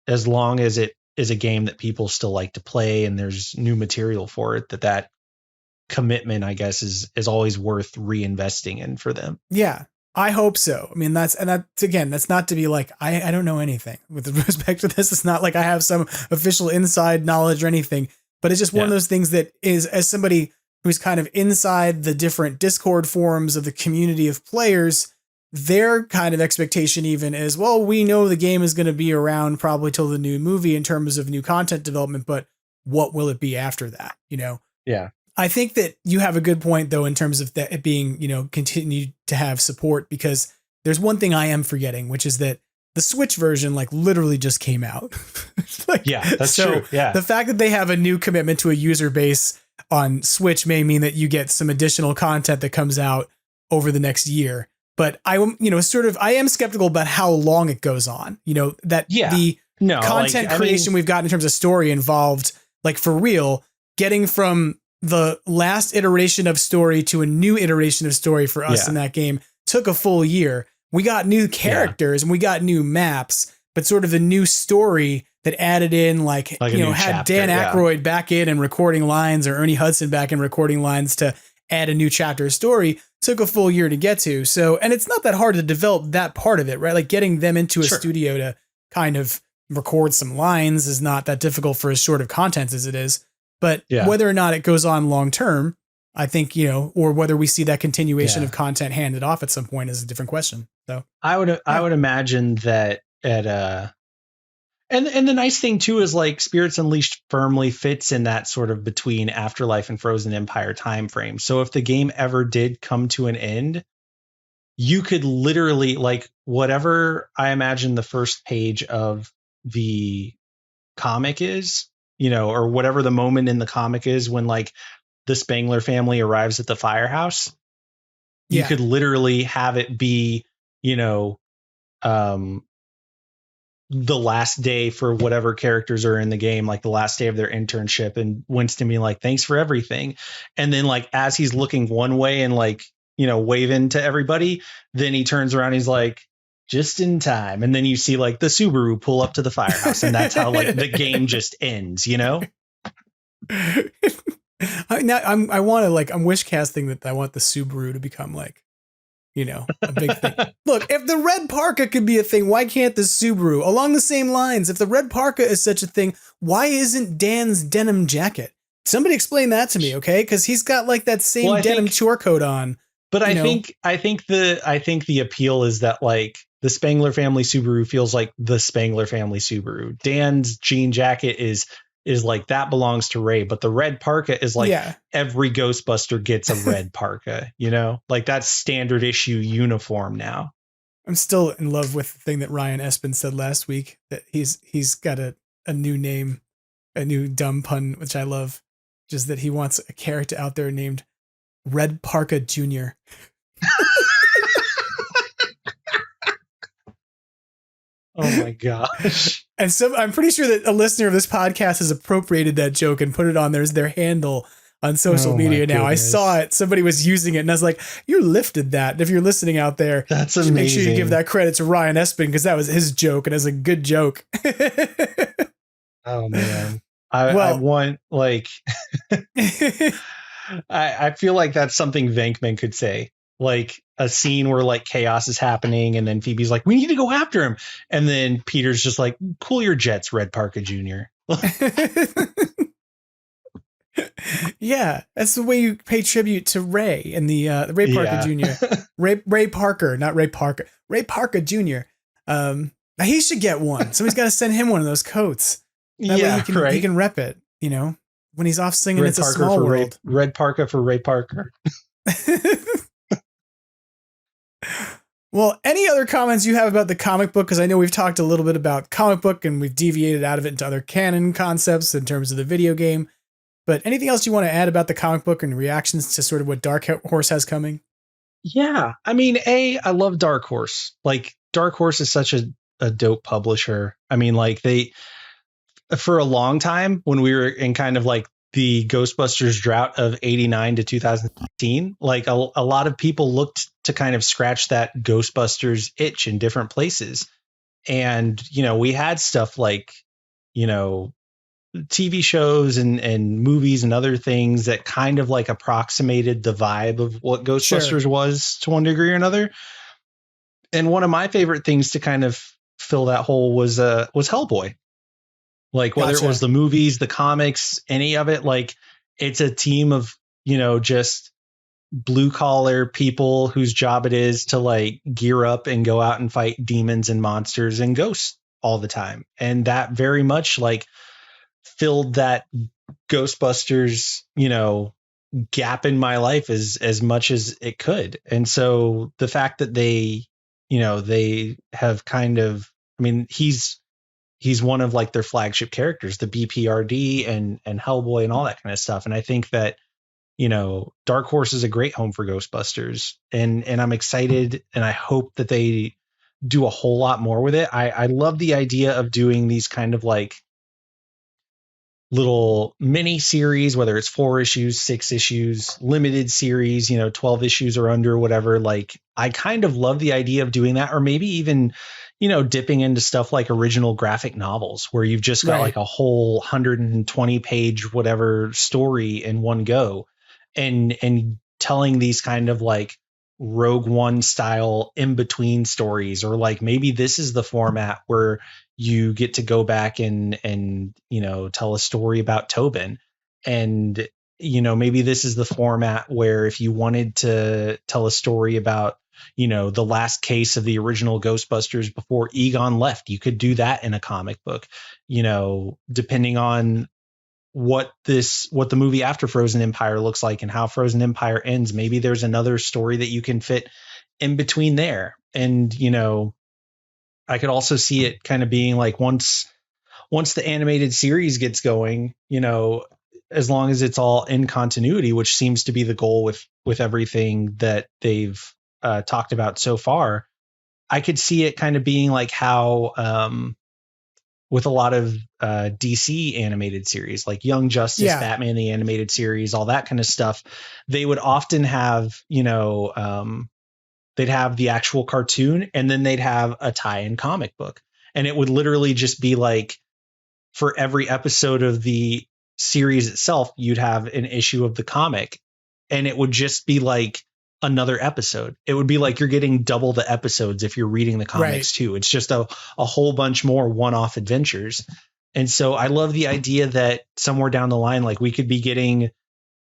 as long as it is a game that people still like to play and there's new material for it, that commitment, I guess, is always worth reinvesting in for them. Yeah. I hope so. I mean, that's not to be like, I don't know anything with respect to this. It's not like I have some official inside knowledge or anything, but it's just one of those things that is, as somebody who's kind of inside the different Discord forums of the community of players, their kind of expectation even is, well, we know the game is going to be around probably till the new movie in terms of new content development, but what will it be after that? You know? Yeah. I think that you have a good point though, in terms of that it being, you know, continue to have support, because there's one thing I am forgetting, which is that the Switch version like literally just came out. Like, yeah, that's true. Yeah. The fact that they have a new commitment to a user base on Switch may mean that you get some additional content that comes out over the next year. But I am skeptical about how long it goes on, you know, that the content creation we've got in terms of story involved, like for real, getting from the last iteration of story to a new iteration of story for us in that game took a full year. We got new characters and we got new maps, but sort of the new story that added in like you know, had chapter, Dan Aykroyd back in and recording lines, or Ernie Hudson back in recording lines to add a new chapter of story took a full year to get to. So, and it's not that hard to develop that part of it, right? Like getting them into a studio to kind of record some lines is not that difficult for as short of content as it is. But whether or not it goes on long term, I think, you know, or whether we see that continuation of content handed off at some point is a different question. So I would imagine that and the nice thing too is like Spirits Unleashed firmly fits in that sort of between Afterlife and Frozen Empire time frame. So if the game ever did come to an end, you could literally, like, whatever I imagine the first page of the comic is, you know, or whatever the moment in the comic is when like the Spangler family arrives at the firehouse, you could literally have it be, you know, the last day for whatever characters are in the game, like the last day of their internship, and Winston being like, thanks for everything. And then like, as he's looking one way and like, you know, waving to everybody, then he turns around, he's like, just in time. And then you see like the Subaru pull up to the firehouse, and that's how like the game just ends, you know? I want to like, I'm wish casting that I want the Subaru to become like, you know, a big thing. Look, if the red parka could be a thing, why can't the Subaru? Along the same lines, if the red parka is such a thing, why isn't Dan's denim jacket? Somebody explain that to me, okay? Because he's got like that same denim chore coat on. But I think the appeal is that like the Spangler family Subaru feels like the Spangler family Subaru. Dan's jean jacket is like that belongs to Ray, but the red parka is like every Ghostbuster gets a red parka, you know, like that's standard issue uniform now. I'm still in love with the thing that Ryan Espen said last week, that he's got a new name, a new dumb pun, which I love, just that he wants a character out there named Red Parka Jr. Oh my gosh. And so I'm pretty sure that a listener of this podcast has appropriated that joke and put it on there as their handle on social media now. I saw it. Somebody was using it and I was like, you lifted that. And if you're listening out there, that's amazing. Make sure you give that credit to Ryan Espen, because that was his joke and it's a good joke. Oh man. I want like I feel like that's something Venkman could say. Like a scene where like chaos is happening and then Phoebe's like, we need to go after him. And then Peter's just like, cool your jets, Red Parka Jr. Yeah, that's the way you pay tribute to Ray and the Ray Parker Jr. Ray Parker, not Ray Parker. Ray Parker Jr. He should get one. Somebody's got to send him one of those coats. That way he can rep it, you know, when he's off singing It's a Small World. Red Parka for Ray Parker. Well, any other comments you have about the comic book? Because I know we've talked a little bit about comic book and we've deviated out of it into other canon concepts in terms of the video game. But anything else you want to add about the comic book and reactions to sort of what Dark Horse has coming? Yeah, I mean, I love Dark Horse. Like, Dark Horse is such a dope publisher. I mean, like, they, for a long time, when we were in kind of like the Ghostbusters drought of 89 to 2015, like a lot of people looked to kind of scratch that Ghostbusters itch in different places. And, you know, we had stuff like, you know, TV shows and movies and other things that kind of like approximated the vibe of what Ghostbusters was to one degree or another. And one of my favorite things to kind of fill that hole was Hellboy. Like whether it was the movies, the comics, any of it, like it's a team of, just blue collar people whose job it is to like gear up and go out and fight demons and monsters and ghosts all the time. And that very much like filled that Ghostbusters, gap in my life as much as it could. And so the fact that they have kind of, he's one of like their flagship characters, the BPRD and Hellboy and all that kind of stuff. And I think that, Dark Horse is a great home for Ghostbusters, and I'm excited, and I hope that they do a whole lot more with it. I love the idea of doing these kind of like little mini series, whether it's 4 issues, 6 issues, limited series, 12 issues or under, whatever. Like I kind of love the idea of doing that, or maybe even, dipping into stuff like original graphic novels where you've just got like a whole 120 page, whatever story in one go, and telling these kind of like Rogue One style in between stories, or like maybe this is the format where you get to go back and tell a story about Tobin, and maybe this is the format where if you wanted to tell a story about the last case of the original Ghostbusters before Egon left, you could do that in a comic book, depending on what the movie after Frozen Empire looks like and how Frozen Empire ends. Maybe there's another story that you can fit in between there. And, I could also see it kind of being like once the animated series gets going, as long as it's all in continuity, which seems to be the goal with everything that they've talked about so far, I could see it kind of being like how with a lot of DC animated series like Young Justice, Batman the animated series, all that kind of stuff, they would often have, they'd have the actual cartoon and then they'd have a tie-in comic book. And it would literally just be like, for every episode of the series itself, you'd have an issue of the comic, and it would just be like another episode. It would be like you're getting double the episodes if you're reading the comics too. It's just a whole bunch more one-off adventures. And so I love the idea that somewhere down the line, like we could be getting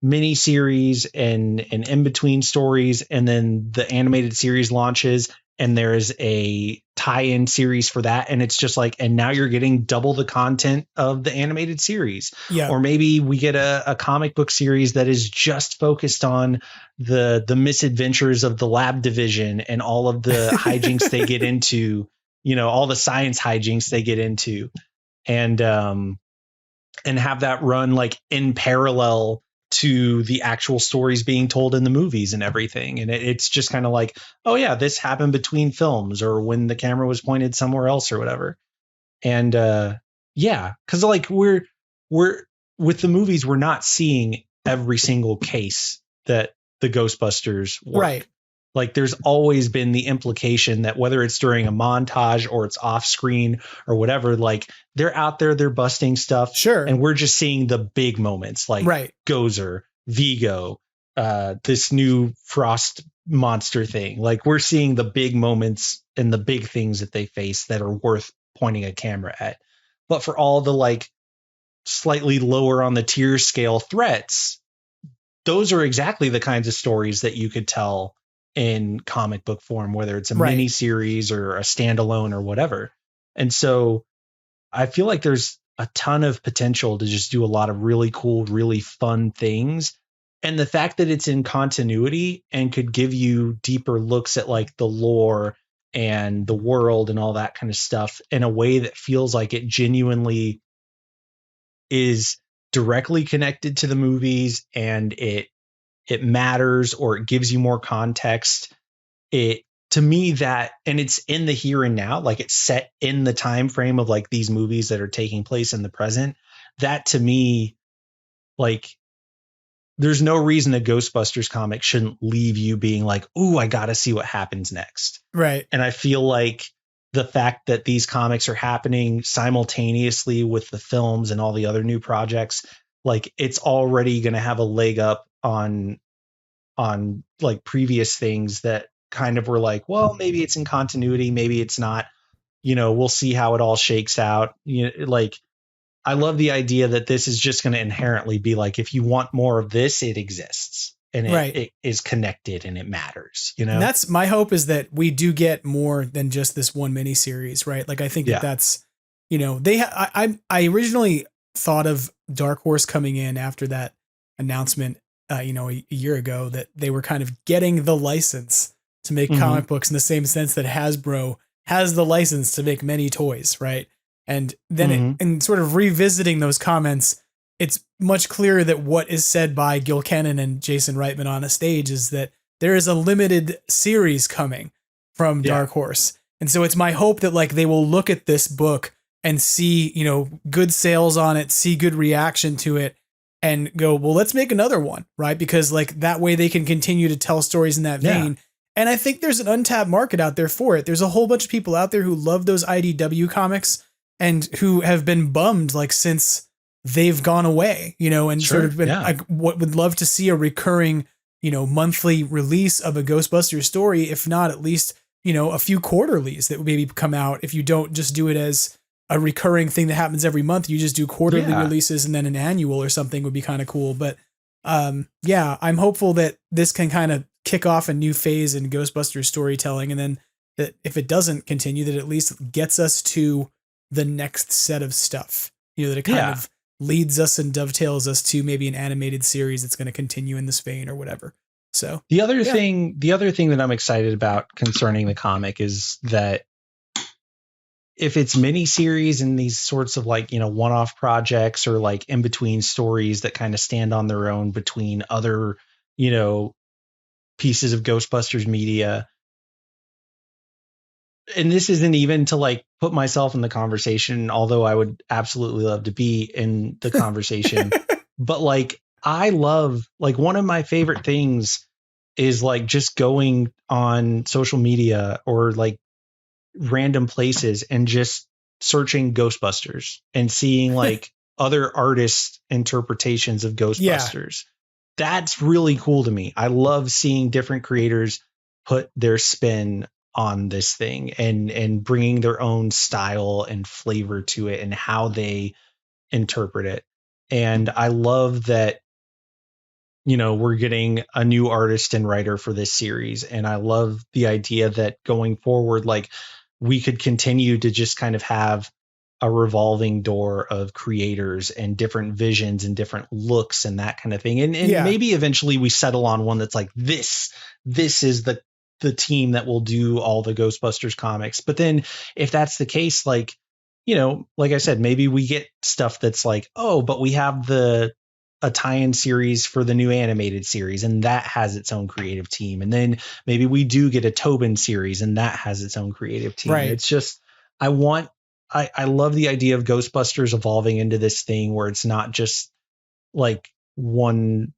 mini series and in between stories, and then the animated series launches and there's a tie-in series for that, and it's just like, and now you're getting double the content of the animated series. Or maybe we get a comic book series that is just focused on the misadventures of the lab division and all of the hijinks they get into, all the science hijinks they get into, and have that run like in parallel to the actual stories being told in the movies and everything. And it's just kind of like, oh yeah, this happened between films or when the camera was pointed somewhere else or whatever. And because like we're with the movies, we're not seeing every single case that the Ghostbusters work. Like there's always been the implication that whether it's during a montage or it's off screen or whatever, like they're out there, they're busting stuff. And we're just seeing the big moments like Gozer, Vigo, this new Frost monster thing. Like we're seeing the big moments and the big things that they face that are worth pointing a camera at. But for all the like slightly lower on the tier scale threats, those are exactly the kinds of stories that you could tell in comic book form, whether it's a mini series or a standalone or whatever. And so I feel like there's a ton of potential to just do a lot of really cool, really fun things. And the fact that it's in continuity and could give you deeper looks at like the lore and the world and all that kind of stuff in a way that feels like it genuinely is directly connected to the movies, and it matters, or it gives you more context. It, to me, that, and it's in the here and now, like it's set in the time frame of like these movies that are taking place in the present. That to me, like, there's no reason a Ghostbusters comic shouldn't leave you being like, ooh, I got to see what happens next. And I feel like the fact that these comics are happening simultaneously with the films and all the other new projects, like it's already going to have a leg up on like previous things that kind of were like, well, maybe it's in continuity, maybe it's not, we'll see how it all shakes out. I love the idea that this is just going to inherently be like, if you want more of this, it exists and it is connected and it matters, And that's my hope, is that we do get more than just this one miniseries, right? Like, I think that's, I originally thought of Dark Horse coming in after that announcement, a year ago, that they were kind of getting the license to make comic books in the same sense that Hasbro has the license to make many toys, right? And then in sort of revisiting those comments, it's much clearer that what is said by Gil Kennan and Jason Reitman on a stage is that there is a limited series coming from Dark Horse. And so it's my hope that like they will look at this book and see, good sales on it, see good reaction to it, and go, well, let's make another one, right? Because like that way they can continue to tell stories in that vein. And I think there's an untapped market out there for it. There's a whole bunch of people out there who love those IDW comics and who have been bummed like since they've gone away, and sort of been like, what would love to see a recurring, monthly release of a Ghostbusters story, if not at least, a few quarterlies that would maybe come out. If you don't just do it as a recurring thing that happens every month, you just do quarterly releases and then an annual or something would be kind of cool. But I'm hopeful that this can kind of kick off a new phase in Ghostbusters storytelling. And then that if it doesn't continue, that at least gets us to the next set of stuff, that it kind of leads us and dovetails us to maybe an animated series that's going to continue in this vein or whatever. So the other thing that I'm excited about concerning the comic is that if it's miniseries and these sorts of like, one-off projects or like in between stories that kind of stand on their own between other, pieces of Ghostbusters media. And this isn't even to like put myself in the conversation, although I would absolutely love to be in the conversation. But like, I love, like, one of my favorite things is like just going on social media or like random places and just searching Ghostbusters and seeing like other artists' interpretations of Ghostbusters. That's really cool to me. I love seeing different creators put their spin on this thing and bringing their own style and flavor to it and how they interpret it. And I love that, we're getting a new artist and writer for this series. And I love the idea that going forward, like, we could continue to just kind of have a revolving door of creators and different visions and different looks and that kind of thing. And maybe eventually we settle on one that's like, this is the team that will do all the Ghostbusters comics. But then if that's the case, like, like I said, maybe we get stuff that's like, oh, but we have a tie-in series for the new animated series, and that has its own creative team. And then maybe we do get a Tobin series and that has its own creative team. Right. It's just, I love the idea of Ghostbusters evolving into this thing where it's not just like one,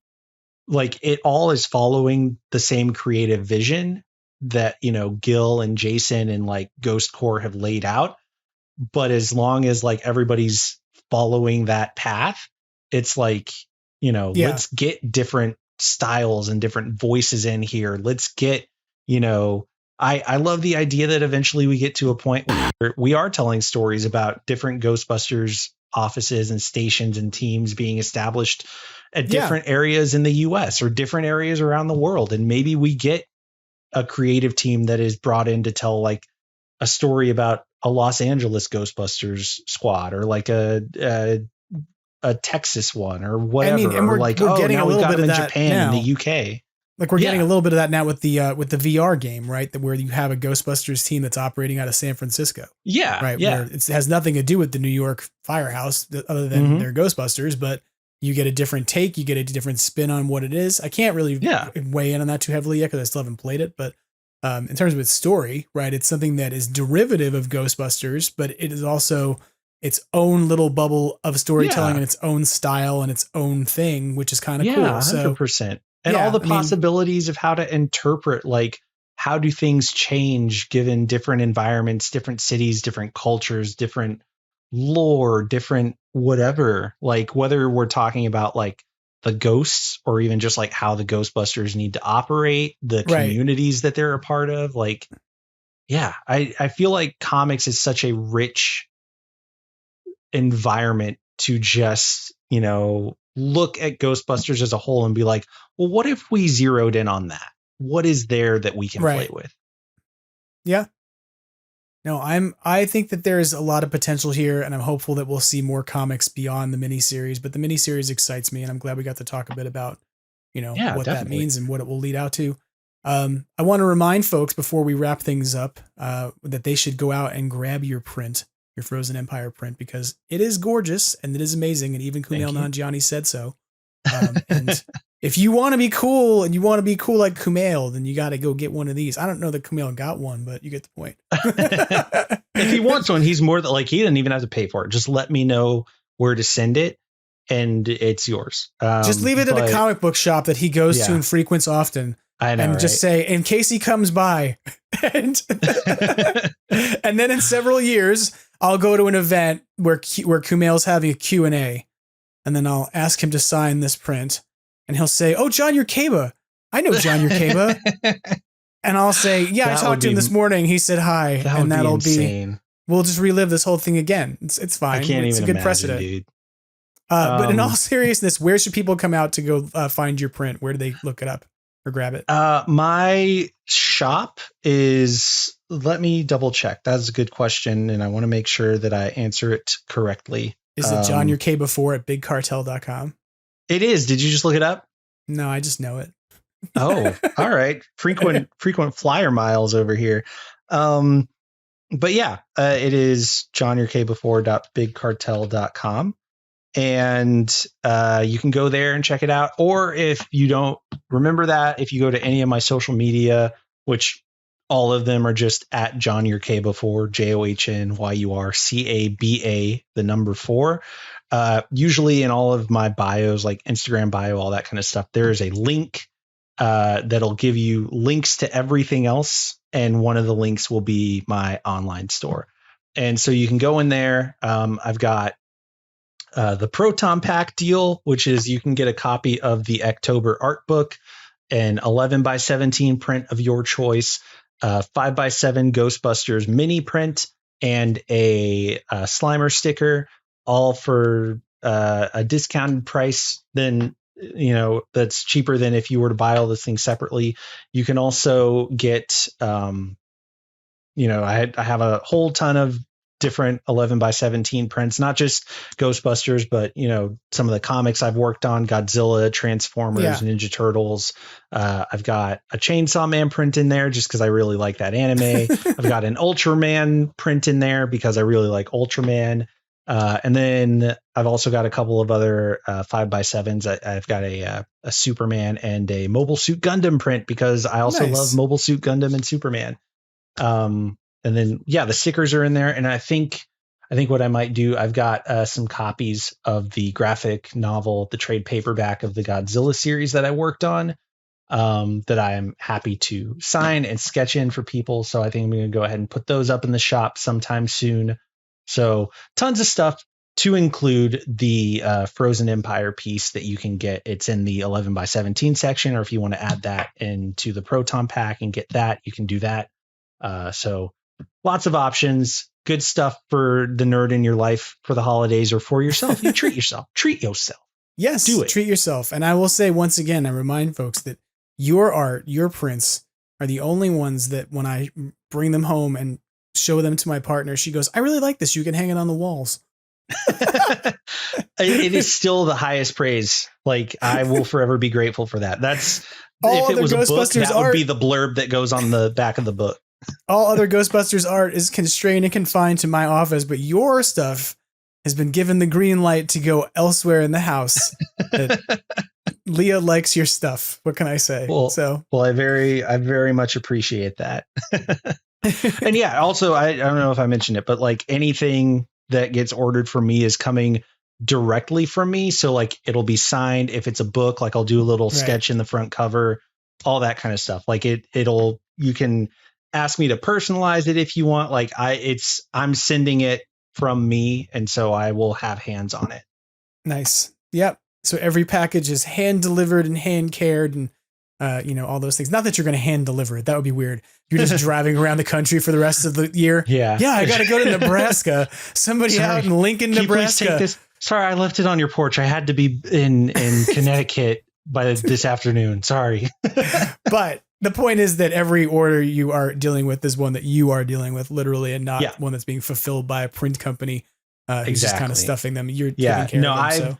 like it all is following the same creative vision that, Gil and Jason and like Ghost Corps have laid out. But as long as like everybody's following that path, it's like, let's get different styles and different voices in here. Let's get, I love the idea that eventually we get to a point where we are telling stories about different Ghostbusters offices and stations and teams being established at different areas in the US or different areas around the world. And maybe we get a creative team that is brought in to tell like a story about a Los Angeles Ghostbusters squad or like a Texas one or whatever. I mean, and we're getting a little bit of that in Japan and the UK. Like we're getting a little bit of that now with the VR game, right? Where you have a Ghostbusters team that's operating out of San Francisco. Yeah. Right. Yeah. Where it has nothing to do with the New York Firehouse other than their Ghostbusters, but you get a different take. You get a different spin on what it is. I can't really weigh in on that too heavily yet because I still haven't played it. But in terms of its story, right, it's something that is derivative of Ghostbusters, but it is also its own little bubble of storytelling and its own style and its own thing, which is kind of cool. 100%. And all the possibilities of how to interpret, like, how do things change given different environments, different cities, different cultures, different lore, different whatever, like whether we're talking about like the ghosts, or even just like how the Ghostbusters need to operate, the communities that they're a part of. Like, yeah, I feel like comics is such a rich environment to just, you know, look at Ghostbusters as a whole and be like, well, what if we zeroed in on that? What is there that we can play with? Yeah. No, I think that there's a lot of potential here, and I'm hopeful that we'll see more comics beyond the miniseries, but the miniseries excites me, and I'm glad we got to talk a bit about, you know, what that means and what it will lead out to. I want to remind folks before we wrap things up, that they should go out and grab your print, your Frozen Empire print, because it is gorgeous and it is amazing. And even Kumail Nanjiani said so. And if you want to be cool and you want to be cool like Kumail, then you got to go get one of these. I don't know that Kumail got one, but you get the point. If he wants one, he's more than like, he didn't even have to pay for it. Just let me know where to send it and it's yours. Just leave it at a comic book shop that he goes to and frequents often. I know, and just say, in case he comes by, and then in several years, I'll go to an event where Kumail's having a Q&A, and then I'll ask him to sign this print, and he'll say, "Oh, John Yurcaba, I know John Yurcaba," and I'll say, "Yeah, I talked to him this morning. He said hi," and that'll be. We'll just relive this whole thing again. It's fine. I can't it's even a good imagine, precedent. dude. But in all seriousness, where should people come out to go find your print? Where do they look it up? Or grab it? My shop is, let me double check. That's a good question. And I want to make sure that I answer it correctly. Is it John Yurcaba IV at bigcartel.com? It is. Did you just look it up? No, I just know it. Oh, all right. Frequent flyer miles over here. But yeah, it is johnyurcaba4.bigcartel.com. And you can go there and check it out. Or if you don't remember that, if you go to any of my social media, which all of them are just at John Yurcaba 4, JOHNYURCABA, the number 4. Usually in all of my bios, like Instagram bio, all that kind of stuff, there is a link that'll give you links to everything else. And one of the links will be my online store. And so you can go in there. I've got the Proton Pack deal, which is you can get a copy of the October art book, an 11x17 print of your choice, 5x7 Ghostbusters mini print, and a Slimer sticker, all for a discounted price. Then, you know, that's cheaper than if you were to buy all this thing separately. You can also get, you know, I have a whole ton of different 11x17 prints, not just Ghostbusters, but, you know, some of the comics I've worked on, Godzilla, Transformers, Ninja Turtles. I've got a Chainsaw Man print in there just because I really like that anime. I've got an Ultraman print in there because I really like Ultraman. And then I've also got a couple of other 5x7s. I've got a Superman and a Mobile Suit Gundam print because I also love Mobile Suit Gundam and Superman. And then, yeah, the stickers are in there. And I think what I might do, I've got some copies of the graphic novel, the trade paperback of the Godzilla series that I worked on, that I'm happy to sign and sketch in for people. So I think I'm going to go ahead and put those up in the shop sometime soon. So tons of stuff to include the Frozen Empire piece that you can get. It's in the 11x17 section, or if you want to add that into the Proton Pack and get that, you can do that. So lots of options, good stuff for the nerd in your life for the holidays or for yourself. You treat yourself. Yes, do it. Treat yourself. And I will say once again, I remind folks that your art, your prints are the only ones that when I bring them home and show them to my partner, she goes, "I really like this. You can hang it on the walls." It is still the highest praise. Like, I will forever be grateful for that. That's if it was a book, that would be the blurb that goes on the back of the book. All other Ghostbusters art is constrained and confined to my office, but your stuff has been given the green light to go elsewhere in the house. Leah likes your stuff. What can I say? Well, I very much appreciate that. And yeah, also, I don't know if I mentioned it, but like anything that gets ordered from me is coming directly from me. So like it'll be signed. If it's a book, like I'll do a little sketch in the front cover, all that kind of stuff. Like you can ask me to personalize it if you want. Like I'm sending it from me, and so I will have hands on it. Nice. Yep. So every package is hand delivered and hand cared and, all those things. Not that you're going to hand deliver it. That would be weird. You're just driving around the country for the rest of the year. Yeah. Yeah, I got to go to Nebraska. Somebody out in Lincoln, Can you please Nebraska. take this? Sorry, I left it on your porch. I had to be in Connecticut by this afternoon. Sorry. But the point is that every order you are dealing with is one that you are dealing with literally, and not one that's being fulfilled by a print company who's just kind of stuffing them. You're taking care of them.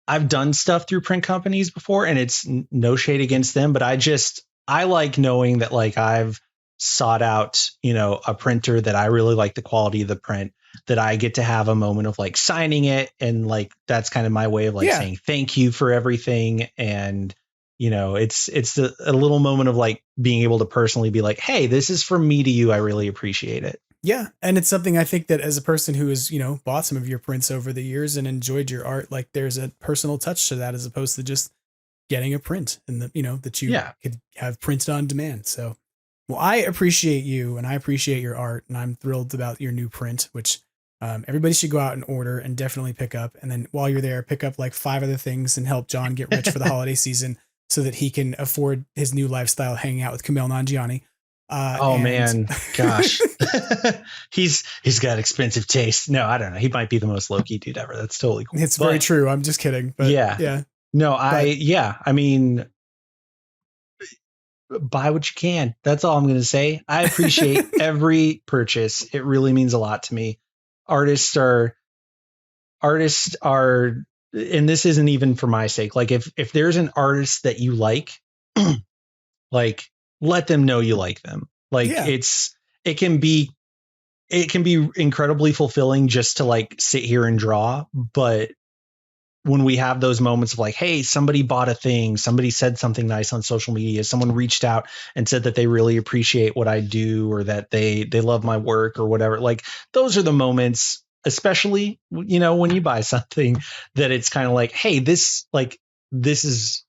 I've done stuff through print companies before, and it's no shade against them, but I like knowing that like I've sought out, a printer that I really like the quality of the print, that I get to have a moment of like signing it. And like, that's kind of my way of like saying thank you for everything. And, it's a little moment of like being able to personally be like, hey, this is from me to you. I really appreciate it. Yeah. And it's something I think that as a person who has, bought some of your prints over the years and enjoyed your art, like there's a personal touch to that as opposed to just getting a print and that you could have printed on demand. So, well, I appreciate you and I appreciate your art, and I'm thrilled about your new print, which everybody should go out and order and definitely pick up. And then while you're there, pick up like 5 other things and help John get rich for the holiday season so that he can afford his new lifestyle hanging out with Kumail Nanjiani. Man, gosh, he's got expensive taste. No, I don't know. He might be the most low-key dude ever. That's totally cool. It's very true. I'm just kidding. But yeah. No, I mean, buy what you can. That's all I'm going to say. I appreciate every purchase. It really means a lot to me. Artists are, and this isn't even for my sake. Like if there's an artist that you like, like, let them know you like them. Like it can be incredibly fulfilling just to like sit here and draw. But when we have those moments of like, hey, somebody bought a thing, somebody said something nice on social media, someone reached out and said that they really appreciate what I do, or that they love my work or whatever. Like those are the moments, especially, when you buy something that it's kind of like, hey, this is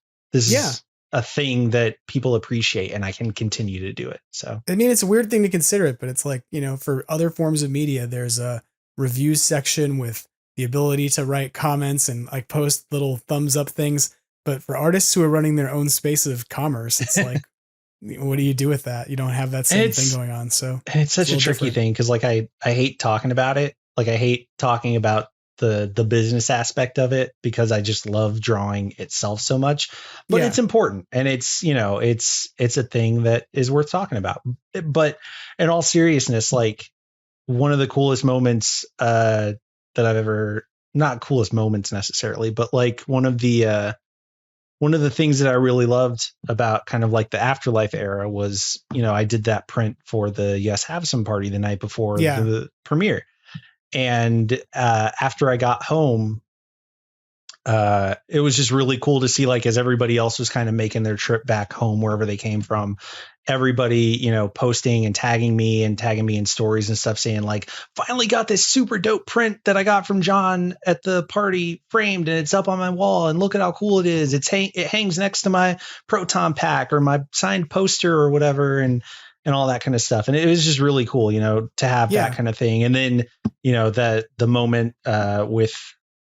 a thing that people appreciate and I can continue to do it. So, I mean, it's a weird thing to consider it, but it's like, for other forms of media, there's a reviews section with the ability to write comments and like post little thumbs up things. But for artists who are running their own space of commerce, it's like, what do you do with that? You don't have that same thing going on. So it's such a tricky thing. Cause like, I hate talking about it. Like I hate talking about the business aspect of it because I just love drawing itself so much, but it's important. And it's, it's a thing that is worth talking about. But in all seriousness, like one of the coolest moments, that I've ever, not coolest moments necessarily, but like one of the things that I really loved about kind of like the Afterlife era was, I did that print for the Yes Have Some party the night before the premiere. And after I got home, it was just really cool to see, like, as everybody else was kind of making their trip back home, wherever they came from, everybody, posting and tagging me in stories and stuff, saying like, finally got this super dope print that I got from John at the party framed, and it's up on my wall, and look at how cool it is. It hangs next to my proton pack or my signed poster or whatever. And all that kind of stuff. And it was just really cool, to have that kind of thing. And then, the moment with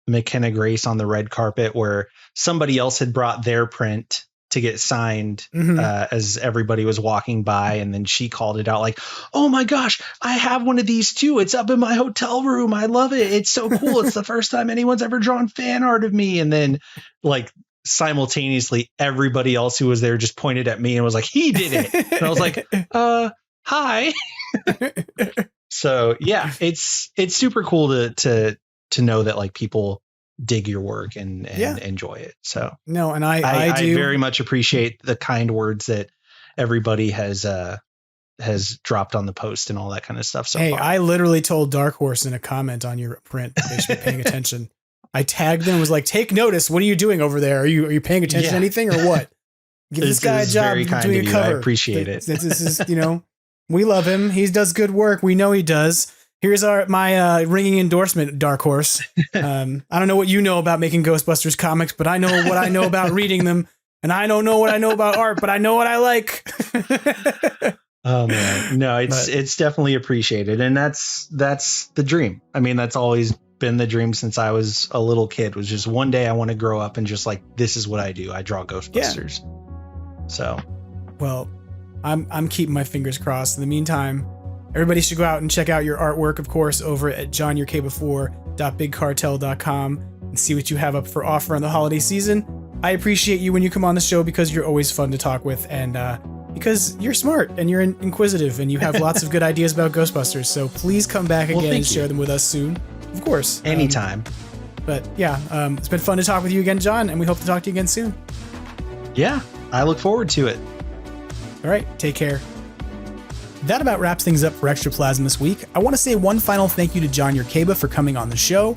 McKenna Grace on the red carpet where somebody else had brought their print to get signed as everybody was walking by. And then she called it out like, oh my gosh, I have one of these too. It's up in my hotel room. I love it. It's so cool. It's the first time anyone's ever drawn fan art of me. And then like, simultaneously everybody else who was there just pointed at me and was like, he did it. And I was like, hi. So yeah, it's super cool to know that like people dig your work and enjoy it. So no, and I do very much appreciate the kind words that everybody has dropped on the post and all that kind of stuff. So hey, I literally told Dark Horse in a comment on your print that they should be paying attention. I tagged them, was like, take notice. What are you doing over there? Are you paying attention to anything or what? Give this guy a job doing a cover. I appreciate it. This is, we love him. He does good work. We know he does. Here's my ringing endorsement, Dark Horse. I don't know what you know about making Ghostbusters comics, but I know what I know about reading them. And I don't know what I know about art, but I know what I like. Oh man, no, it's definitely appreciated. And that's the dream. I mean, that's always been the dream since I was a little kid, was just one day I want to grow up and just like, this is what I do. I draw Ghostbusters. Yeah. So, well, I'm keeping my fingers crossed. In the meantime, everybody should go out and check out your artwork, of course, over at John Yurcaba IV.bigcartel.com and see what you have up for offer on the holiday season. I appreciate you when you come on the show because you're always fun to talk with, and because you're smart and you're inquisitive and you have lots of good ideas about Ghostbusters. So please come back again and share them with us soon. Of course. Anytime. But yeah, it's been fun to talk with you again, John, and we hope to talk to you again soon. Yeah, I look forward to it. All right, take care. That about wraps things up for Extraplasm this week. I want to say one final thank you to John Yurcaba for coming on the show,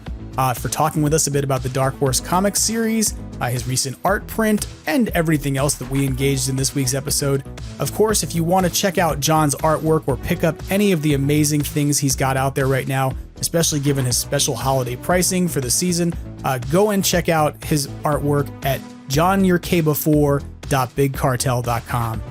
for talking with us a bit about the Dark Horse Comics series, his recent art print, and everything else that we engaged in this week's episode. Of course, if you want to check out John's artwork or pick up any of the amazing things he's got out there right now, especially given his special holiday pricing for the season, go and check out his artwork at johnyurcaba4.bigcartel.com.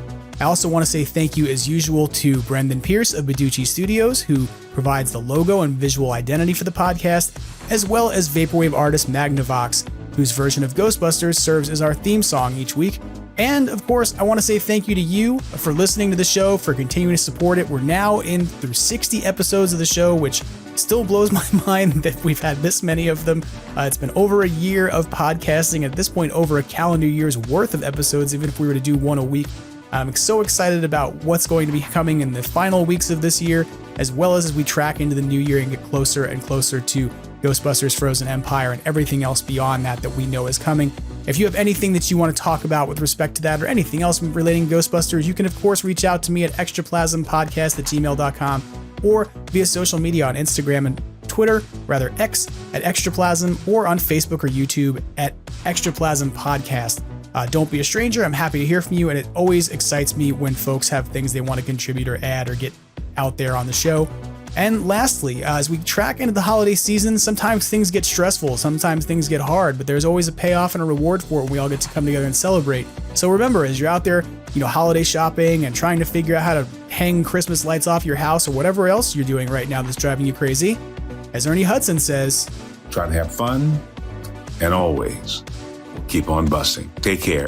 I also want to say thank you as usual to Brendan Pearce of Badoochi Studios, who provides the logo and visual identity for the podcast, as well as vaporwave artist MAGNAVOX, whose version of Ghostbusters serves as our theme song each week. And of course, I want to say thank you to you for listening to the show, for continuing to support it. We're now in through 60 episodes of the show, which still blows my mind that we've had this many of them. It's been over a year of podcasting, at this point over a calendar year's worth of episodes, even if we were to do one a week. I'm so excited about what's going to be coming in the final weeks of this year, as well as we track into the new year and get closer and closer to Ghostbusters Frozen Empire and everything else beyond that we know is coming. If you have anything that you want to talk about with respect to that or anything else relating to Ghostbusters, you can of course reach out to me at extraplasmpodcast@gmail.com or via social media on Instagram and Twitter, rather X, at Extraplasm, or on Facebook or YouTube at Extraplasm Podcast. Don't be a stranger. I'm happy to hear from you, and it always excites me when folks have things they want to contribute or add or get out there on the show. And lastly, as we track into the holiday season, sometimes things get stressful, sometimes things get hard, but there's always a payoff and a reward for it when we all get to come together and celebrate. So remember, as you're out there, holiday shopping and trying to figure out how to hang Christmas lights off your house or whatever else you're doing right now that's driving you crazy, as Ernie Hudson says, Try to have fun and always keep on busting. Take care.